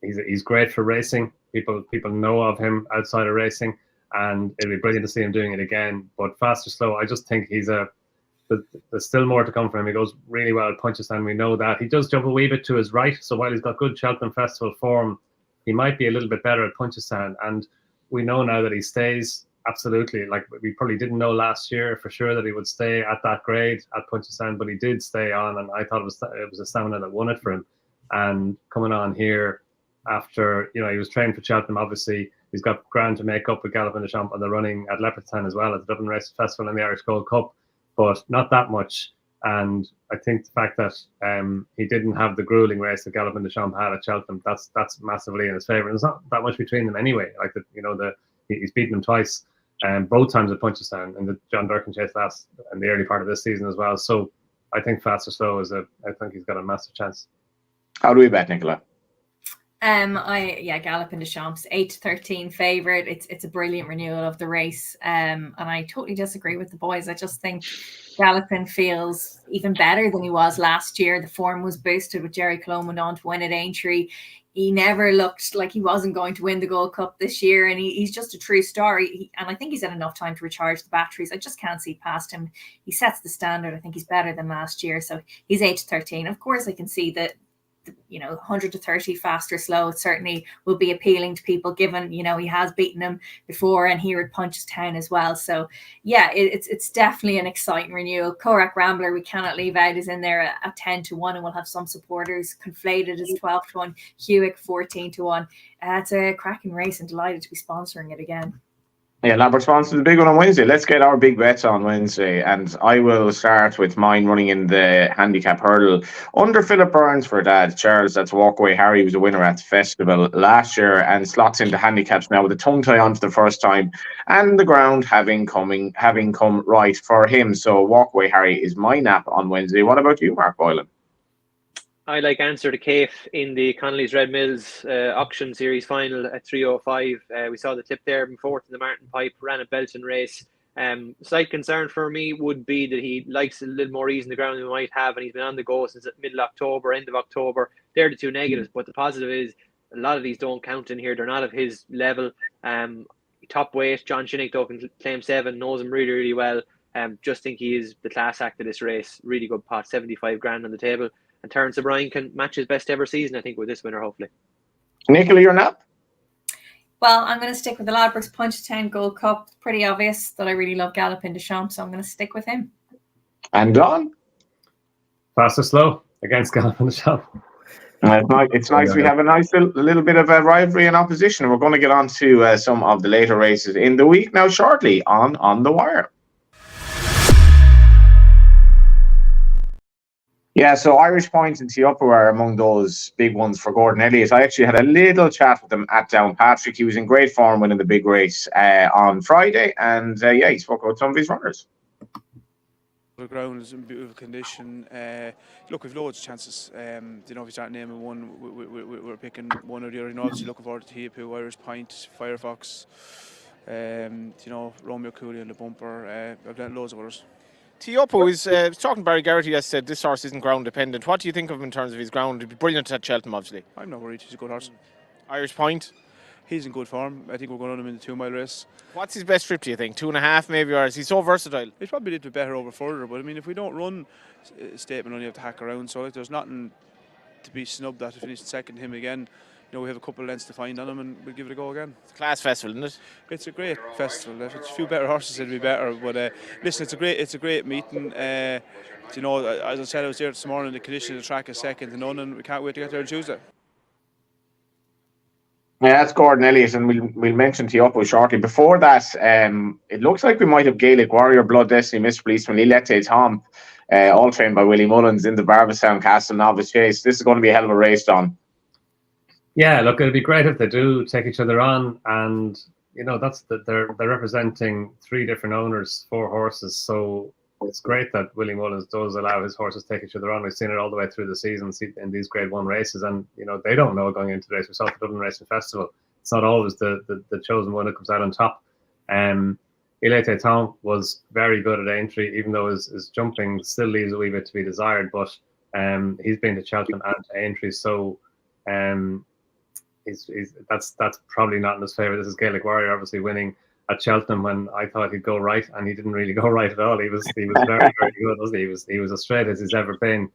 He's great for racing. People know of him outside of racing, and it'll be brilliant to see him doing it again. But Fast or Slow, I just think there's still more to come for him. He goes really well at Punchestown. We know that. He does jump a wee bit to his right. So while he's got good Cheltenham Festival form, he might be a little bit better at Punchestown. And we know now that he stays. Absolutely. Like we probably didn't know last year for sure that he would stay at that grade at Punchestown, but he did stay on, and I thought it was a stamina that won it for him. And coming on here after, he was trained for Cheltenham, obviously he's got ground to make up with Galloping the Champ on the running at Leopardstown as well, at the Dublin Race Festival and the Irish Gold Cup, but not that much. And I think the fact that he didn't have the grueling race that Galloping the Champ had at Cheltenham, that's massively in his favour. There's not that much between them anyway. Like he's beaten him twice. Both times at Punchestown and the John Durkin Chase last and the early part of this season as well. So I think Fast or Slow I think he's got a massive chance. How do we bet, Nicola? Galloping the Champs, 8 to 13 favourite. It's a brilliant renewal of the race. And I totally disagree with the boys. I just think Galloping feels even better than he was last year. The form was boosted with Jerry Colombe went on to win at Aintree. He never looked like he wasn't going to win the Gold Cup this year, and he's just a true star. And I think he's had enough time to recharge the batteries. I just can't see past him. He sets the standard. I think he's better than last year, so he's 8 to 13. Of course, I can see that 100 to 30 fast or slow, it certainly will be appealing to people, given he has beaten him before and here at Punchestown as well. So yeah, it's definitely an exciting renewal. Korak Rambler, we cannot leave out, is in there at 10 to 1, and we'll have some supporters conflated as 12 to 1, Hewick 14 to 1. It's a cracking race, and delighted to be sponsoring it again. Yeah, Ladbrokes sponsors the big one on Wednesday. Let's get our big bets on Wednesday. And I will start with mine running in the handicap hurdle. Under Philip Burns for Dad, Charles, that's Walkaway Harry, was a winner at the festival last year and slots into handicaps now with a tongue tie on for the first time. And the ground having come right for him. So Walkaway Harry is my nap on Wednesday. What about you, Mark Boylan? I like Answer the Cafe in the Connolly's Red Mills auction series final at 3:05. We saw the tip there in fourth in the Martin Pipe, ran a Belton race. Slight concern for me would be that he likes a little more ease in the ground than we might have, and he's been on the go since middle October, end of October. They're the two negatives, but the positive is a lot of these don't count in here. They're not of his level. Top weight, John Shinnick though can claim 7, knows him really, really well. Just think he is the class act of this race. Really good pot, 75 grand on the table. And Terence O'Brien can match his best ever season, I think, with this winner, hopefully. Nicola, your nap? Well, I'm going to stick with the Ladbrokes Punchestown Gold Cup. It's pretty obvious that I really love Galloping Deschamps, so I'm going to stick with him. And Donn? Fast or slow against Galloping Deschamps. It's nice. We have a nice little bit of a rivalry and opposition. We're going to get on to some of the later races in the week now shortly on The Wire. Yeah, so Irish Point and Teopo are among those big ones for Gordon Elliott. I actually had a little chat with him at Downpatrick. He was in great form winning the big race on Friday, and he spoke about some of his runners. The ground is in beautiful condition. Look, we've loads of chances. If you start naming one, we're picking one or the other. Obviously looking forward to Teopo, Irish Point, Firefox, Romeo Cooley and the bumper. I've done loads of others. Teopo is talking to Barry Garrity yesterday. This horse isn't ground dependent. What do you think of him in terms of his ground? He'd be brilliant at Cheltenham, obviously. I'm not worried. He's a good horse. Irish Point? He's in good form. I think we're going to run him in the 2 mile race. What's his best trip, do you think? 2.5 maybe, or is he so versatile? He's probably a little bit better over further, but I mean, if we don't run Statement, only have to hack around. So there's nothing to be snubbed at to finish second to him again. We have a couple of lengths to find on him, and we'll give it a go again. It's a class festival, isn't it? It's a great festival. If it's a few better horses, it'd be better. But listen, it's a great meeting. As I said, I was there this morning. The condition of the track is second to none, and we can't wait to get there on Tuesday. Yeah, that's Gordon Elliott, and we'll mention Teopo shortly. Before that, it looks like we might have Gaelic Warrior, Blood Destiny, Mr. Policeman, Lilette Tom, all trained by Willie Mullins in the Barbestown Castle Novice Chase. This is going to be a hell of a race, Don. Yeah, look, it'd be great if they do take each other on, and they're representing 3 different owners, 4 horses. So it's great that Willie Mullins does allow his horses to take each other on. We've seen it all the way through the season in these Grade 1 races, and they don't know going into the race. We saw the Dublin Racing Festival. It's not always the chosen one that comes out on top. Ilete Tom was very good at Aintree, even though his jumping still leaves a wee bit to be desired. But he's been to Cheltenham and to Aintree, so that's probably not in his favour. This is Gaelic Warrior obviously winning at Cheltenham when I thought he'd go right, and he didn't really go right at all. He was very, very good, wasn't he? He was as straight as he's ever been.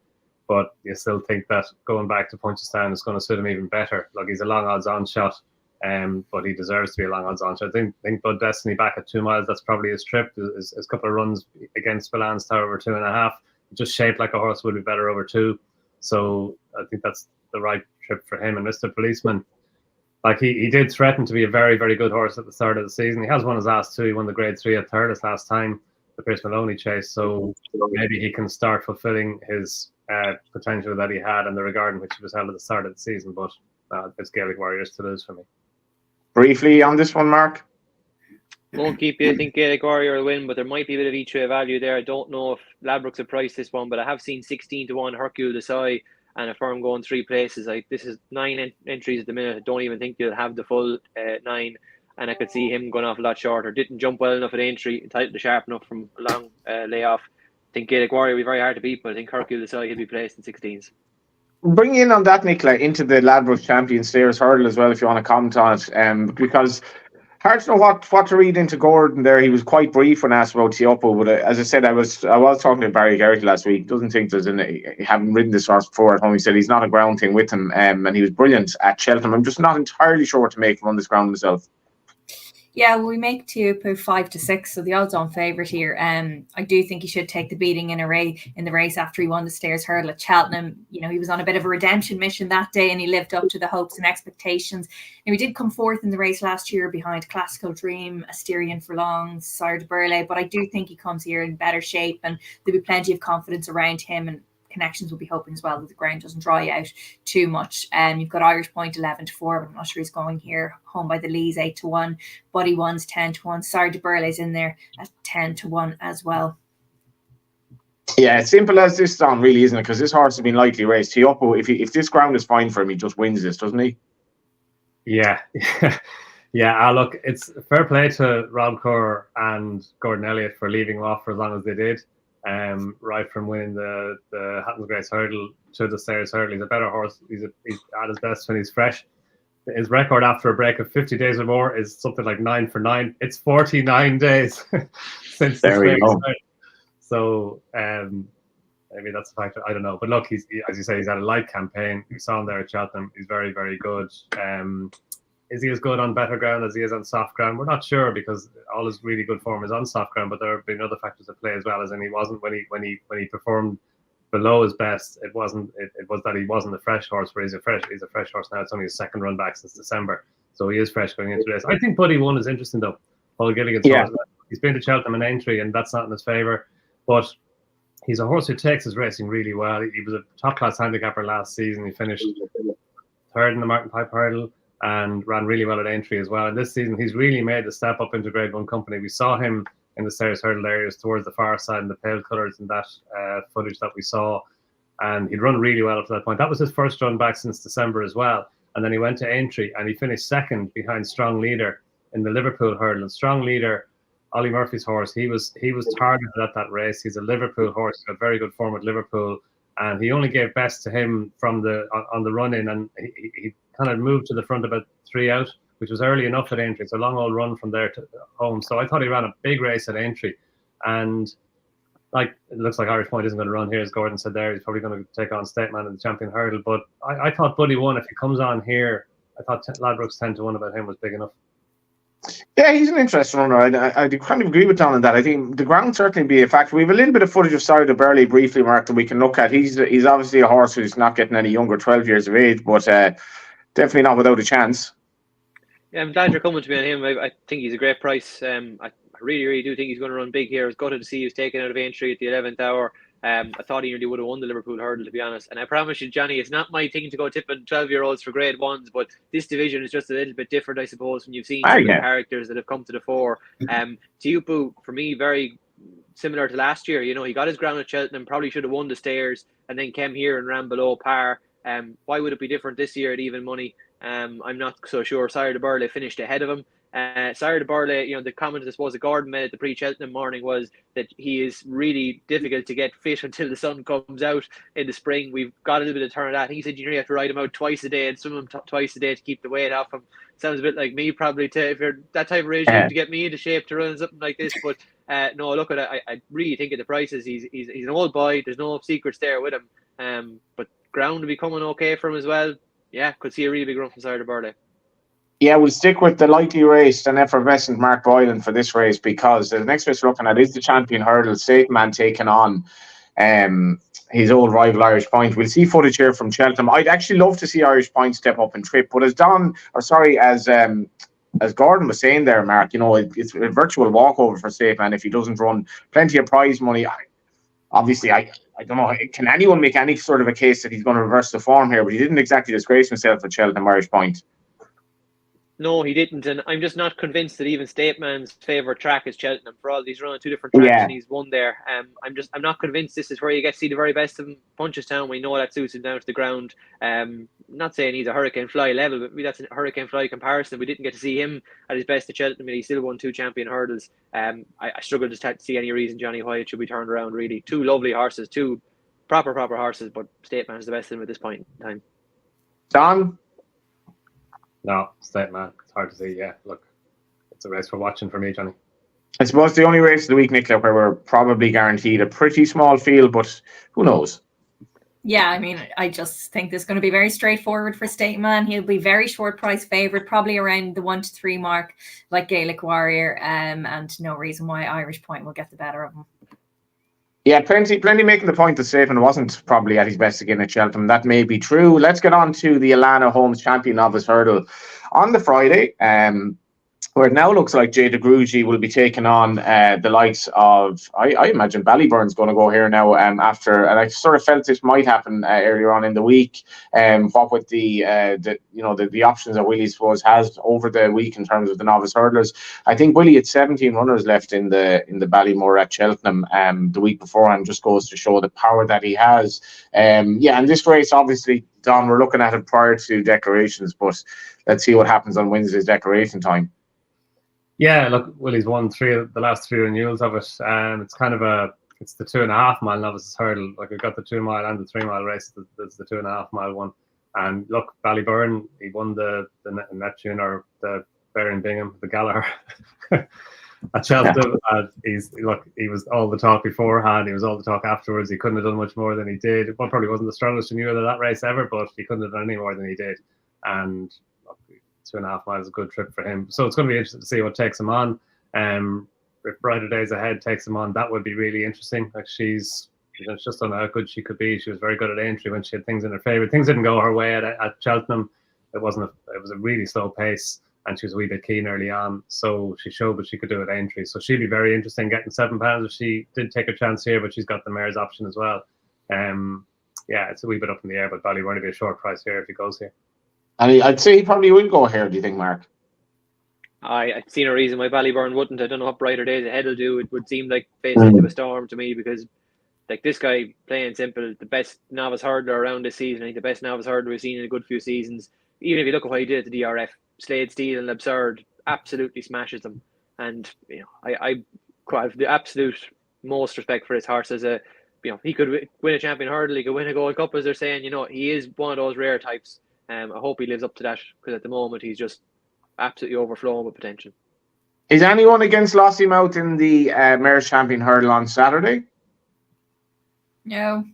But you still think that going back to Punchestown is going to suit him even better. Look, he's a long odds on shot, but he deserves to be a long odds on shot. I think Blood Destiny back at 2 miles, that's probably his trip. His couple of runs against Spillans Tower over 2.5, just shaped like a horse would be better over 2. So I think that's the right trip for him. And Mr. Policeman, like he did threaten to be a very, very good horse at the start of the season. He has won his last 2. He won the Grade 3 at Thurles last time, the Pierce Maloney chase. So maybe he can start fulfilling his potential that he had and the regard in which he was held at the start of the season. But it's Gaelic Warriors to lose for me. Briefly on this one, Mark? Won't keep you. I think Gaelic Warrior will win, but there might be a bit of each way value there. I don't know if Ladbrokes have priced this one, but I have seen 16 to 1 Hercule Desai and a firm going 3 places. This is 9 entries at the minute. I don't even think they'll have the full 9, and I could see him going off a lot shorter. Didn't jump well enough at entry, entitled to sharp enough from a long layoff. I think Gaelic Warrior will be very hard to beat, but I think Hercule Desai he'll be placed in 16s. Bring in on that, Nicola, into the Ladbrokes Champion Stayers Hurdle as well, if you want to comment on it, because Hard to know what to read into Gordon there. He was quite brief when asked about Tioppo, but as I said, I was talking to Barry Garrity last week. Doesn't think there's having ridden this horse before at home. He said he's not a ground thing with him, and he was brilliant at Cheltenham. I'm just not entirely sure what to make him on this ground myself. Yeah, we make Tioppo 5-6, so the odds-on favourite here. I do think he should take the beating in the race after he won the Stairs Hurdle at Cheltenham. You know, he was on a bit of a redemption mission that day, and he lived up to the hopes and expectations. And he did come fourth in the race last year behind Classical Dream, Asterion Furlong, Sire de Burle, but I do think he comes here in better shape, and there'll be plenty of confidence around him, and Connections will be hoping as well that the ground doesn't dry out too much. You've got Irish Point 11-4, but I'm not sure he's going here. Home by the Lees 8-1. Buddy One's 10-1. Sire de Burle's in there at 10-1 as well. Yeah, it's simple as this, Don, really, isn't it? Because this horse has been lightly raced. Tioppo, if this ground is fine for him, he just wins this, doesn't he? Yeah. Yeah, look, it's fair play to Rob Kerr and Gordon Elliott for leaving him off for as long as they did. Right from winning the Hatton's Grace Hurdle to the Stairs Hurdle. He's a better horse. He's at his best when he's fresh. His record after a break of 50 days or more is something like 9 for 9. It's 49 days since there we go. So maybe that's a factor. I don't know. But look, as you say, he's had a light campaign. You saw him there at Cheltenham. He's very, very good. Is he as good on better ground as he is on soft ground? We're not sure, because all his really good form is on soft ground, but there have been other factors at play as well, as in he wasn't when he performed below his best. It was that he wasn't a fresh horse, where he's a fresh horse now. It's only his second run back since December, so he is fresh going into this. I think Buddy One is interesting though. Paul Gilligan's horse. He's been to Cheltenham in entry, and that's not in his favour, but he's a horse who takes his racing really well. He was a top class handicapper last season. He finished third in the Martin Pipe Hurdle and ran really well at entry as well. And this season, he's really made the step up into Grade 1 company. We saw him in the Stairs Hurdle areas towards the far side in the pale colours and that footage that we saw. And he'd run really well up to that point. That was his first run back since December as well. And then he went to entry and he finished second behind Strong Leader in the Liverpool Hurdle. And Strong Leader, Ollie Murphy's horse, he was targeted at that race. He's a Liverpool horse, got very good form at Liverpool. And he only gave best to him on the run-in, and he kind of moved to the front about 3 out, which was early enough at entry. It's a long old run from there to home. So I thought he ran a big race at entry. And it looks like Irish Point isn't going to run here, as Gordon said there. He's probably going to take on Stateman in the Champion Hurdle. But I thought Buddy One, if he comes on here, I thought Ladbrokes 10-1 about him was big enough. Yeah, he's an interesting runner. I kind of agree with Don on that. I think the ground certainly be a factor. We have a little bit of footage of Sire de Burle briefly, Mark, that we can look at. He's obviously a horse who's not getting any younger, 12 years of age, but definitely not without a chance. Yeah, I'm glad you're coming to me on him. I think he's a great price. I really, really do think he's going to run big here. I was gutted to see he was taken out of entry at the 11th hour. I thought he really would have won the Liverpool Hurdle, to be honest. And I promise you, Johnny, it's not my thing to go tipping 12-year-olds for Grade 1s, but this division is just a little bit different, I suppose, when you've seen some of the characters that have come to the fore. Tioppo, for me, very similar to last year. You know, he got his ground at Cheltenham, probably should have won the Stairs, and then came here and ran below par. Why would it be different this year at even money? I'm not so sure. Sire de Burle finished ahead of him. Sire de Burle, you know, the comment I suppose that Gordon made at the pre-Cheltenham morning was that he is really difficult to get fit until the sun comes out in the spring. We've got a little bit of turn of that. He said you really have to ride him out twice a day and swim him twice a day to keep the weight off him. Sounds a bit like me probably, if you're that type of regime, to get me into shape to run something like this. But no, look at it. I really think at the prices, he's an old boy. There's no secrets there with him. But ground will be coming okay for him as well. Yeah, could see a really big run from Sire de Burle. Yeah, we'll stick with the lightly raced and effervescent Mark Boylan for this race, because the next race we're looking at is the Champion Hurdle. Stateman taking on his old rival Irish Point. We'll see footage here from Cheltenham. I'd actually love to see Irish Point step up and trip, but as Gordon was saying there, Mark, you know, it's a virtual walkover for Stateman if he doesn't run. Plenty of prize money. Obviously, I don't know, can anyone make any sort of a case that he's going to reverse the form here? But he didn't exactly disgrace himself at Cheltenham Irish Point. No, he didn't, and I'm just not convinced that even Stateman's favourite track is Cheltenham. For all he's running 2 different tracks and he's won there. I'm not convinced this is where you get to see the very best of him. Punchestown, we know that suits him down to the ground. Not saying he's a Hurricane Fly level, but that's a Hurricane Fly comparison. We didn't get to see him at his best at Cheltenham, and he still won 2 Champion Hurdles. I struggle to see any reason, Johnny, why it should be turned around. Really, 2 lovely horses, 2 proper horses, but Stateman is the best of them at this point in time. Don? No, Stateman. It's hard to see. Yeah, look, it's a race for watching for me, Johnny. I suppose the only race of the week, Nicola, where we're probably guaranteed a pretty small field, but who knows? Yeah, I mean, I just think this is going to be very straightforward for State Man. He'll be very short price favourite, probably around the 1 to 3 mark, like Gaelic Warrior, and no reason why Irish Point will get the better of him. Yeah, plenty making the point that Stephen wasn't probably at his best again at Cheltenham. That may be true. Let's get on to the Alana Holmes Champion Novice Hurdle on the Friday. Where it now looks like Jay DeGrugy will be taking on the likes of, I imagine Ballyburn's going to go here now after, and I sort of felt this might happen earlier on in the week. What with the options that Willie, suppose, has over the week in terms of the novice hurdlers. I think Willie had 17 runners left in the Ballymore at Cheltenham the week beforehand. Just goes to show the power that he has. And this race, obviously, Don, we're looking at it prior to declarations, but let's see what happens on Wednesday's declaration time. Yeah, look, Willie's won the last 3 renewals of it. It's kind of it's the 2.5 mile novices hurdle. Like, we've got the 2 mile and the 3 mile race. There's the 2.5 mile one. And look, Ballyburn, he won the Neptune, or the Baron Bingham, the Gallagher at Cheltenham. And he was all the talk beforehand. He was all the talk afterwards. He couldn't have done much more than he did. Well, probably wasn't the strongest renewal of that race ever, but he couldn't have done any more than he did. And 2.5 miles is a good trip for him. So it's going to be interesting to see what takes him on. If Brighter Days Ahead takes him on, that would be really interesting. Like, she's just on how good she could be. She was very good at Aintree when she had things in her favour. Things didn't go her way at Cheltenham. It was a really slow pace, and she was a wee bit keen early on. So she showed what she could do at Aintree. So she'd be very interesting getting £7 if she did take a chance here, but she's got the mare's option as well. It's a wee bit up in the air, but Ballyburn would be a short price here if he goes here. And I'd say he probably will go here, do you think, Mark? I've seen a reason why Ballyburn wouldn't. I don't know what Brighter Days Ahead will do. It would seem like facing into a storm to me, because like, this guy, plain and simple, the best novice hurdler around this season. I think the best novice hurdler we've seen in a good few seasons. Even if you look at what he did at the DRF, Slade, Steele and Absurd, absolutely smashes them. And I have the absolute most respect for his horse. He could win a champion hurdle, he could win a Gold Cup, as they're saying. He is one of those rare types. I hope he lives up to that, because at the moment he's just absolutely overflowing with potential. Is anyone against Lossiemouth in the Mayor's Champion Hurdle on Saturday? No.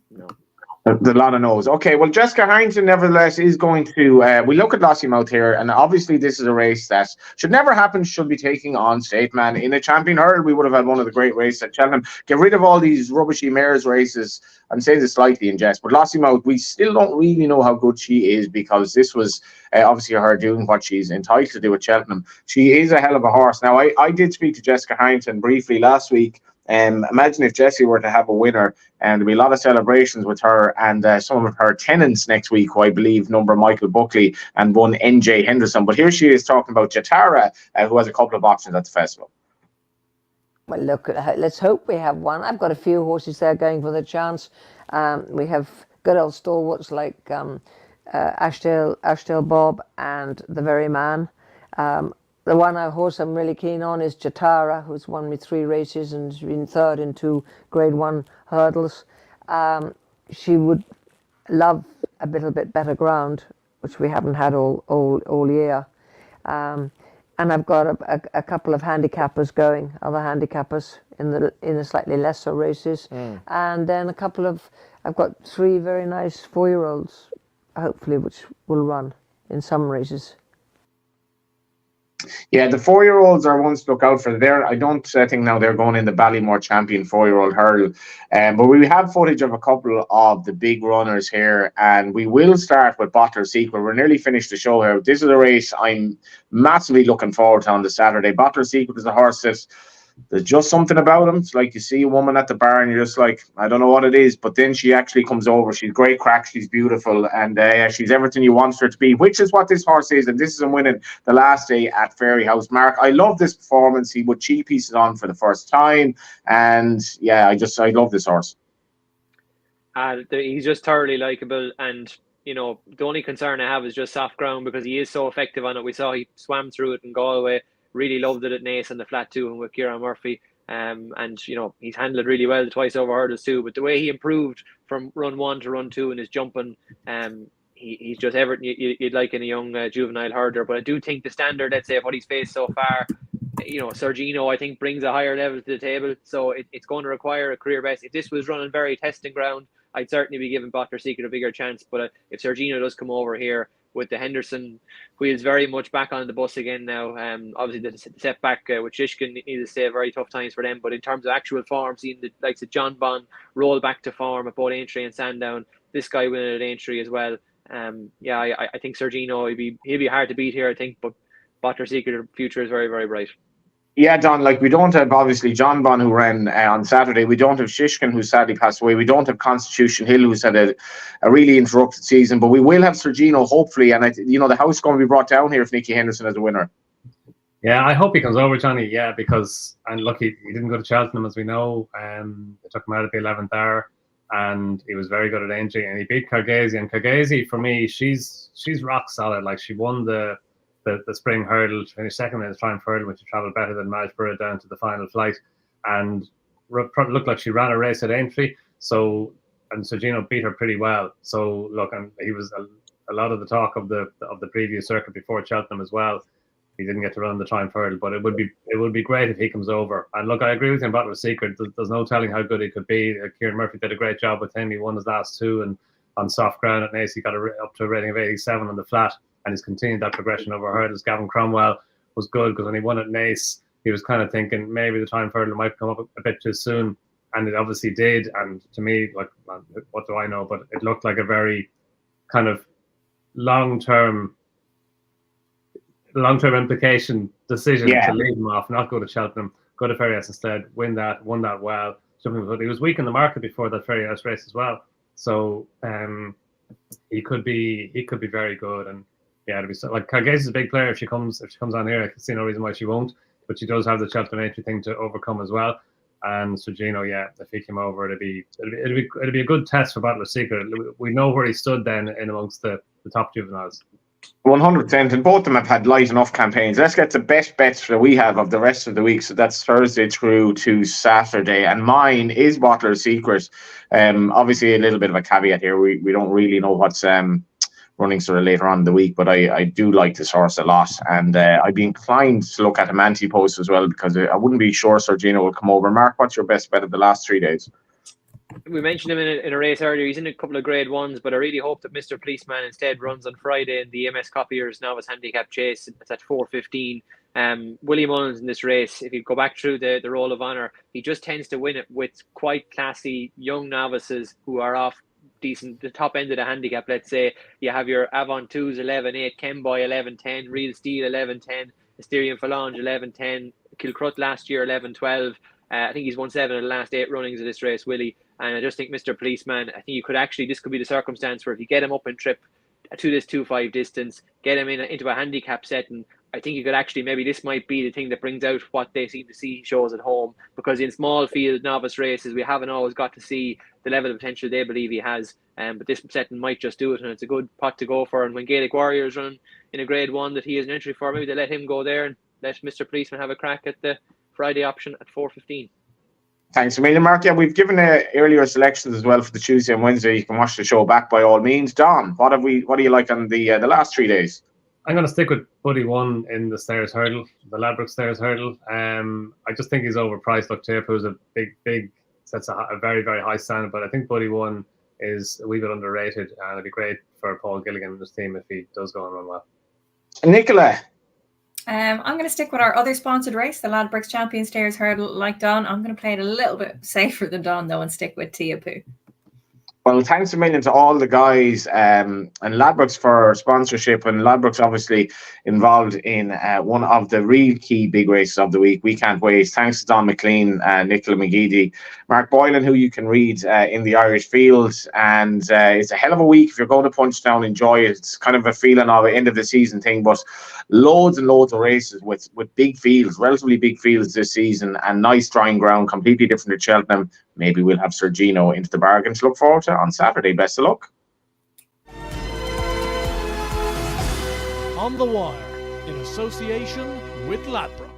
A lot of no's. Okay, well, Jessica Harrington, nevertheless, is going to... we look at Lossiemouth here, and obviously this is a race that should never happen, should be taking on State Man. In a champion hurdle, we would have had one of the great races at Cheltenham. Get rid of all these rubbishy mares races. I'm saying this slightly in jest, but Lossiemouth, we still don't really know how good she is, because this was obviously her doing what she's entitled to do at Cheltenham. She is a hell of a horse. Now, I did speak to Jessica Harrington briefly last week. Imagine if Jessie were to have a winner, and there'll be a lot of celebrations with her and some of her tenants next week, who I believe number Michael Buckley and one NJ Henderson. But here she is talking about Jatara, who has a couple of options at the festival. Well, look, let's hope we have one. I've got a few horses there going for the chance. We have good old stalwarts like Ashdale Bob and The Very Man. The horse I'm really keen on is Jatara, who's won me 3 races and has been third in 2 Grade 1 hurdles. She would love a little bit better ground, which we haven't had all year. And I've got a couple of handicappers going, other handicappers in the slightly lesser races. And then I've got 3 very nice 4-year-olds, hopefully, which will run in some races. Yeah, the 4-year-olds are ones to look out for. I don't think now they're going in the Ballymore Champion 4-year-old hurdle. But we have footage of a couple of the big runners here, and we will start with Bottler Secret. We're nearly finished the show here. This is a race I'm massively looking forward to on the Saturday. Bottler Secret is a horse that there's just something about him. It's like you see a woman at the bar and you're just like, I don't know what it is, but then she actually comes over. She's great crack, she's beautiful, and she's everything you want her to be, which is what this horse is. And this is him winning the last day at Fairyhouse. Mark, I love this performance. He would cheap pieces on for the first time, and yeah, I love this horse. He's just thoroughly likeable, and the only concern I have is just soft ground, because he is so effective on it. We saw he swam through it in Galway. Really loved it at Naas on the flat too, and with Kieran Murphy. And he's handled it really well, the twice over hurdles too. But the way he improved from run 1 to run 2 in his jumping, he's just everything you'd like in a young juvenile hurdler. But I do think the standard, let's say, of what he's faced so far, Sergino, I think, brings a higher level to the table, so it's going to require a career best. If this was running very testing ground, I'd certainly be giving Bottler Secret a bigger chance. But if Sergino does come over here with the Henderson wheels very much back on the bus again now, obviously the setback with Shishkin needs to stay very tough times for them. But in terms of actual form, seeing the likes of John Bon roll back to form at both Aintree and Sandown, this guy winning at Aintree as well. I think Sergino, he'll be hard to beat here, I think, but Bottler Secret future is very, very bright. Yeah, Don, we don't have, obviously, John Bon, who ran on Saturday. We don't have Shishkin, who sadly passed away. We don't have Constitution Hill, who's had a really interrupted season. But we will have Sergino, hopefully. And, the house is going to be brought down here if Nicky Henderson is a winner. Yeah, I hope he comes over, Johnny. Yeah, because, and look, he didn't go to Cheltenham, as we know. They took him out at the 11th hour. And he was very good at Aintree. And he beat Cargesi. And Cargesi, for me, she's rock solid. She won the spring hurdle, to finish second in the triumph hurdle, which travelled better than Majesborough down to the final flight, and looked like she ran a race at Aintree. And Sergino beat her pretty well. So look, and he was a lot of the talk of the previous circuit before Cheltenham as well. He didn't get to run the triumph hurdle, but it would be great if he comes over. And look, I agree with him about the Secret. There's no telling how good he could be. Kieran Murphy did a great job with him. He won his last two, and on soft ground at Naas, he got up to a rating of 87 on the flat. And he's continued that progression over hurdles. Gavin Cromwell was good because when he won at Naas, he was kind of thinking maybe the time hurdle might come up a bit too soon, and it obviously did. And to me, what do I know? But it looked like a very kind of long-term implication decision to leave him off, not go to Cheltenham, go to Ferryhouse instead, won that well. He was weak in the market before that Ferryhouse race as well, so he could be very good. And yeah, it'll be so, Cargesi's a big player. If she comes on here, I can see no reason why she won't. But she does have the Cheltenham Aintree thing to overcome as well. And Sergino, if he came over, it'd be a good test for Bottler Secret. We know where he stood then in amongst the top juveniles. 100%, and both of them have had light enough campaigns. Let's get the best bets that we have of the rest of the week. So that's Thursday through to Saturday, and mine is Bottler Secret. Obviously, a little bit of a caveat here. We don't really know what's running sort of later on in the week, but I do like this horse a lot, and I'd be inclined to look at a Manti post as well, because I wouldn't be sure Sergino will come over. Mark, what's your best bet of the last 3 days? We mentioned him in a race earlier. He's in a couple of grade ones, but I really hope that Mr. Policeman instead runs on Friday in the MS Copiers Novice Handicap Chase. It's at 4:15. Willie Mullins in this race, if you go back through the Roll of Honour, he just tends to win it with quite classy young novices who are off decent, the top end of the handicap. Let's say you have your Avon 2s 11.8, Kenboy 11.10, Real Steel 11.10, Asterion Phalange 11.10, Kilcrut last year 11.12. I think he's won 7 of the last 8 runnings of this race, Willie. And I just think Mr. Policeman, I think you could actually, this could be the circumstance where if you get him up in trip to this 2.5 distance, get him into a handicap setting, I think you could actually, maybe this might be the thing that brings out what they seem to see shows at home. Because in small field novice races, we haven't always got to see the level of potential they believe he has. But this setting might just do it, and it's a good pot to go for. And when Gaelic Warriors run in a grade 1 that he has an entry for, maybe they let him go there and let Mr. Policeman have a crack at the Friday option at 4:15. Thanks a million, Mark. Yeah, we've given earlier selections as well for the Tuesday and Wednesday. You can watch the show back by all means. Don, what do you like on the last 3 days? I'm going to stick with Buddy 1 in the Stairs Hurdle, the Ladbrokes Stairs Hurdle. I just think he's overpriced. Look, Teapu's a big sets a very, very high standard, but I think Buddy 1 is a wee bit underrated, and it'd be great for Paul Gilligan and his team if he does go and run well. Nicola? I'm going to stick with our other sponsored race, the Ladbrokes Champion Stairs Hurdle. Like Don, I'm going to play it a little bit safer than Don, though, and stick with Teapu. Well, thanks a million to all the guys and Ladbrokes for sponsorship, and Ladbrokes obviously involved in one of the real key big races of the week. We can't wait. Thanks to Donn McClean, Nicola, McGeady, Mark Boylan, who you can read in the Irish Field. And it's a hell of a week. If you're going to Punchestown, enjoy it. It's kind of a feeling of an end of the season thing, but loads and loads of races with big fields, relatively big fields this season, and nice drying ground, completely different to Cheltenham. Maybe we'll have Sergino into the bargain to look forward to on Saturday. Best of luck. On the Wire, in association with Ladbrokes.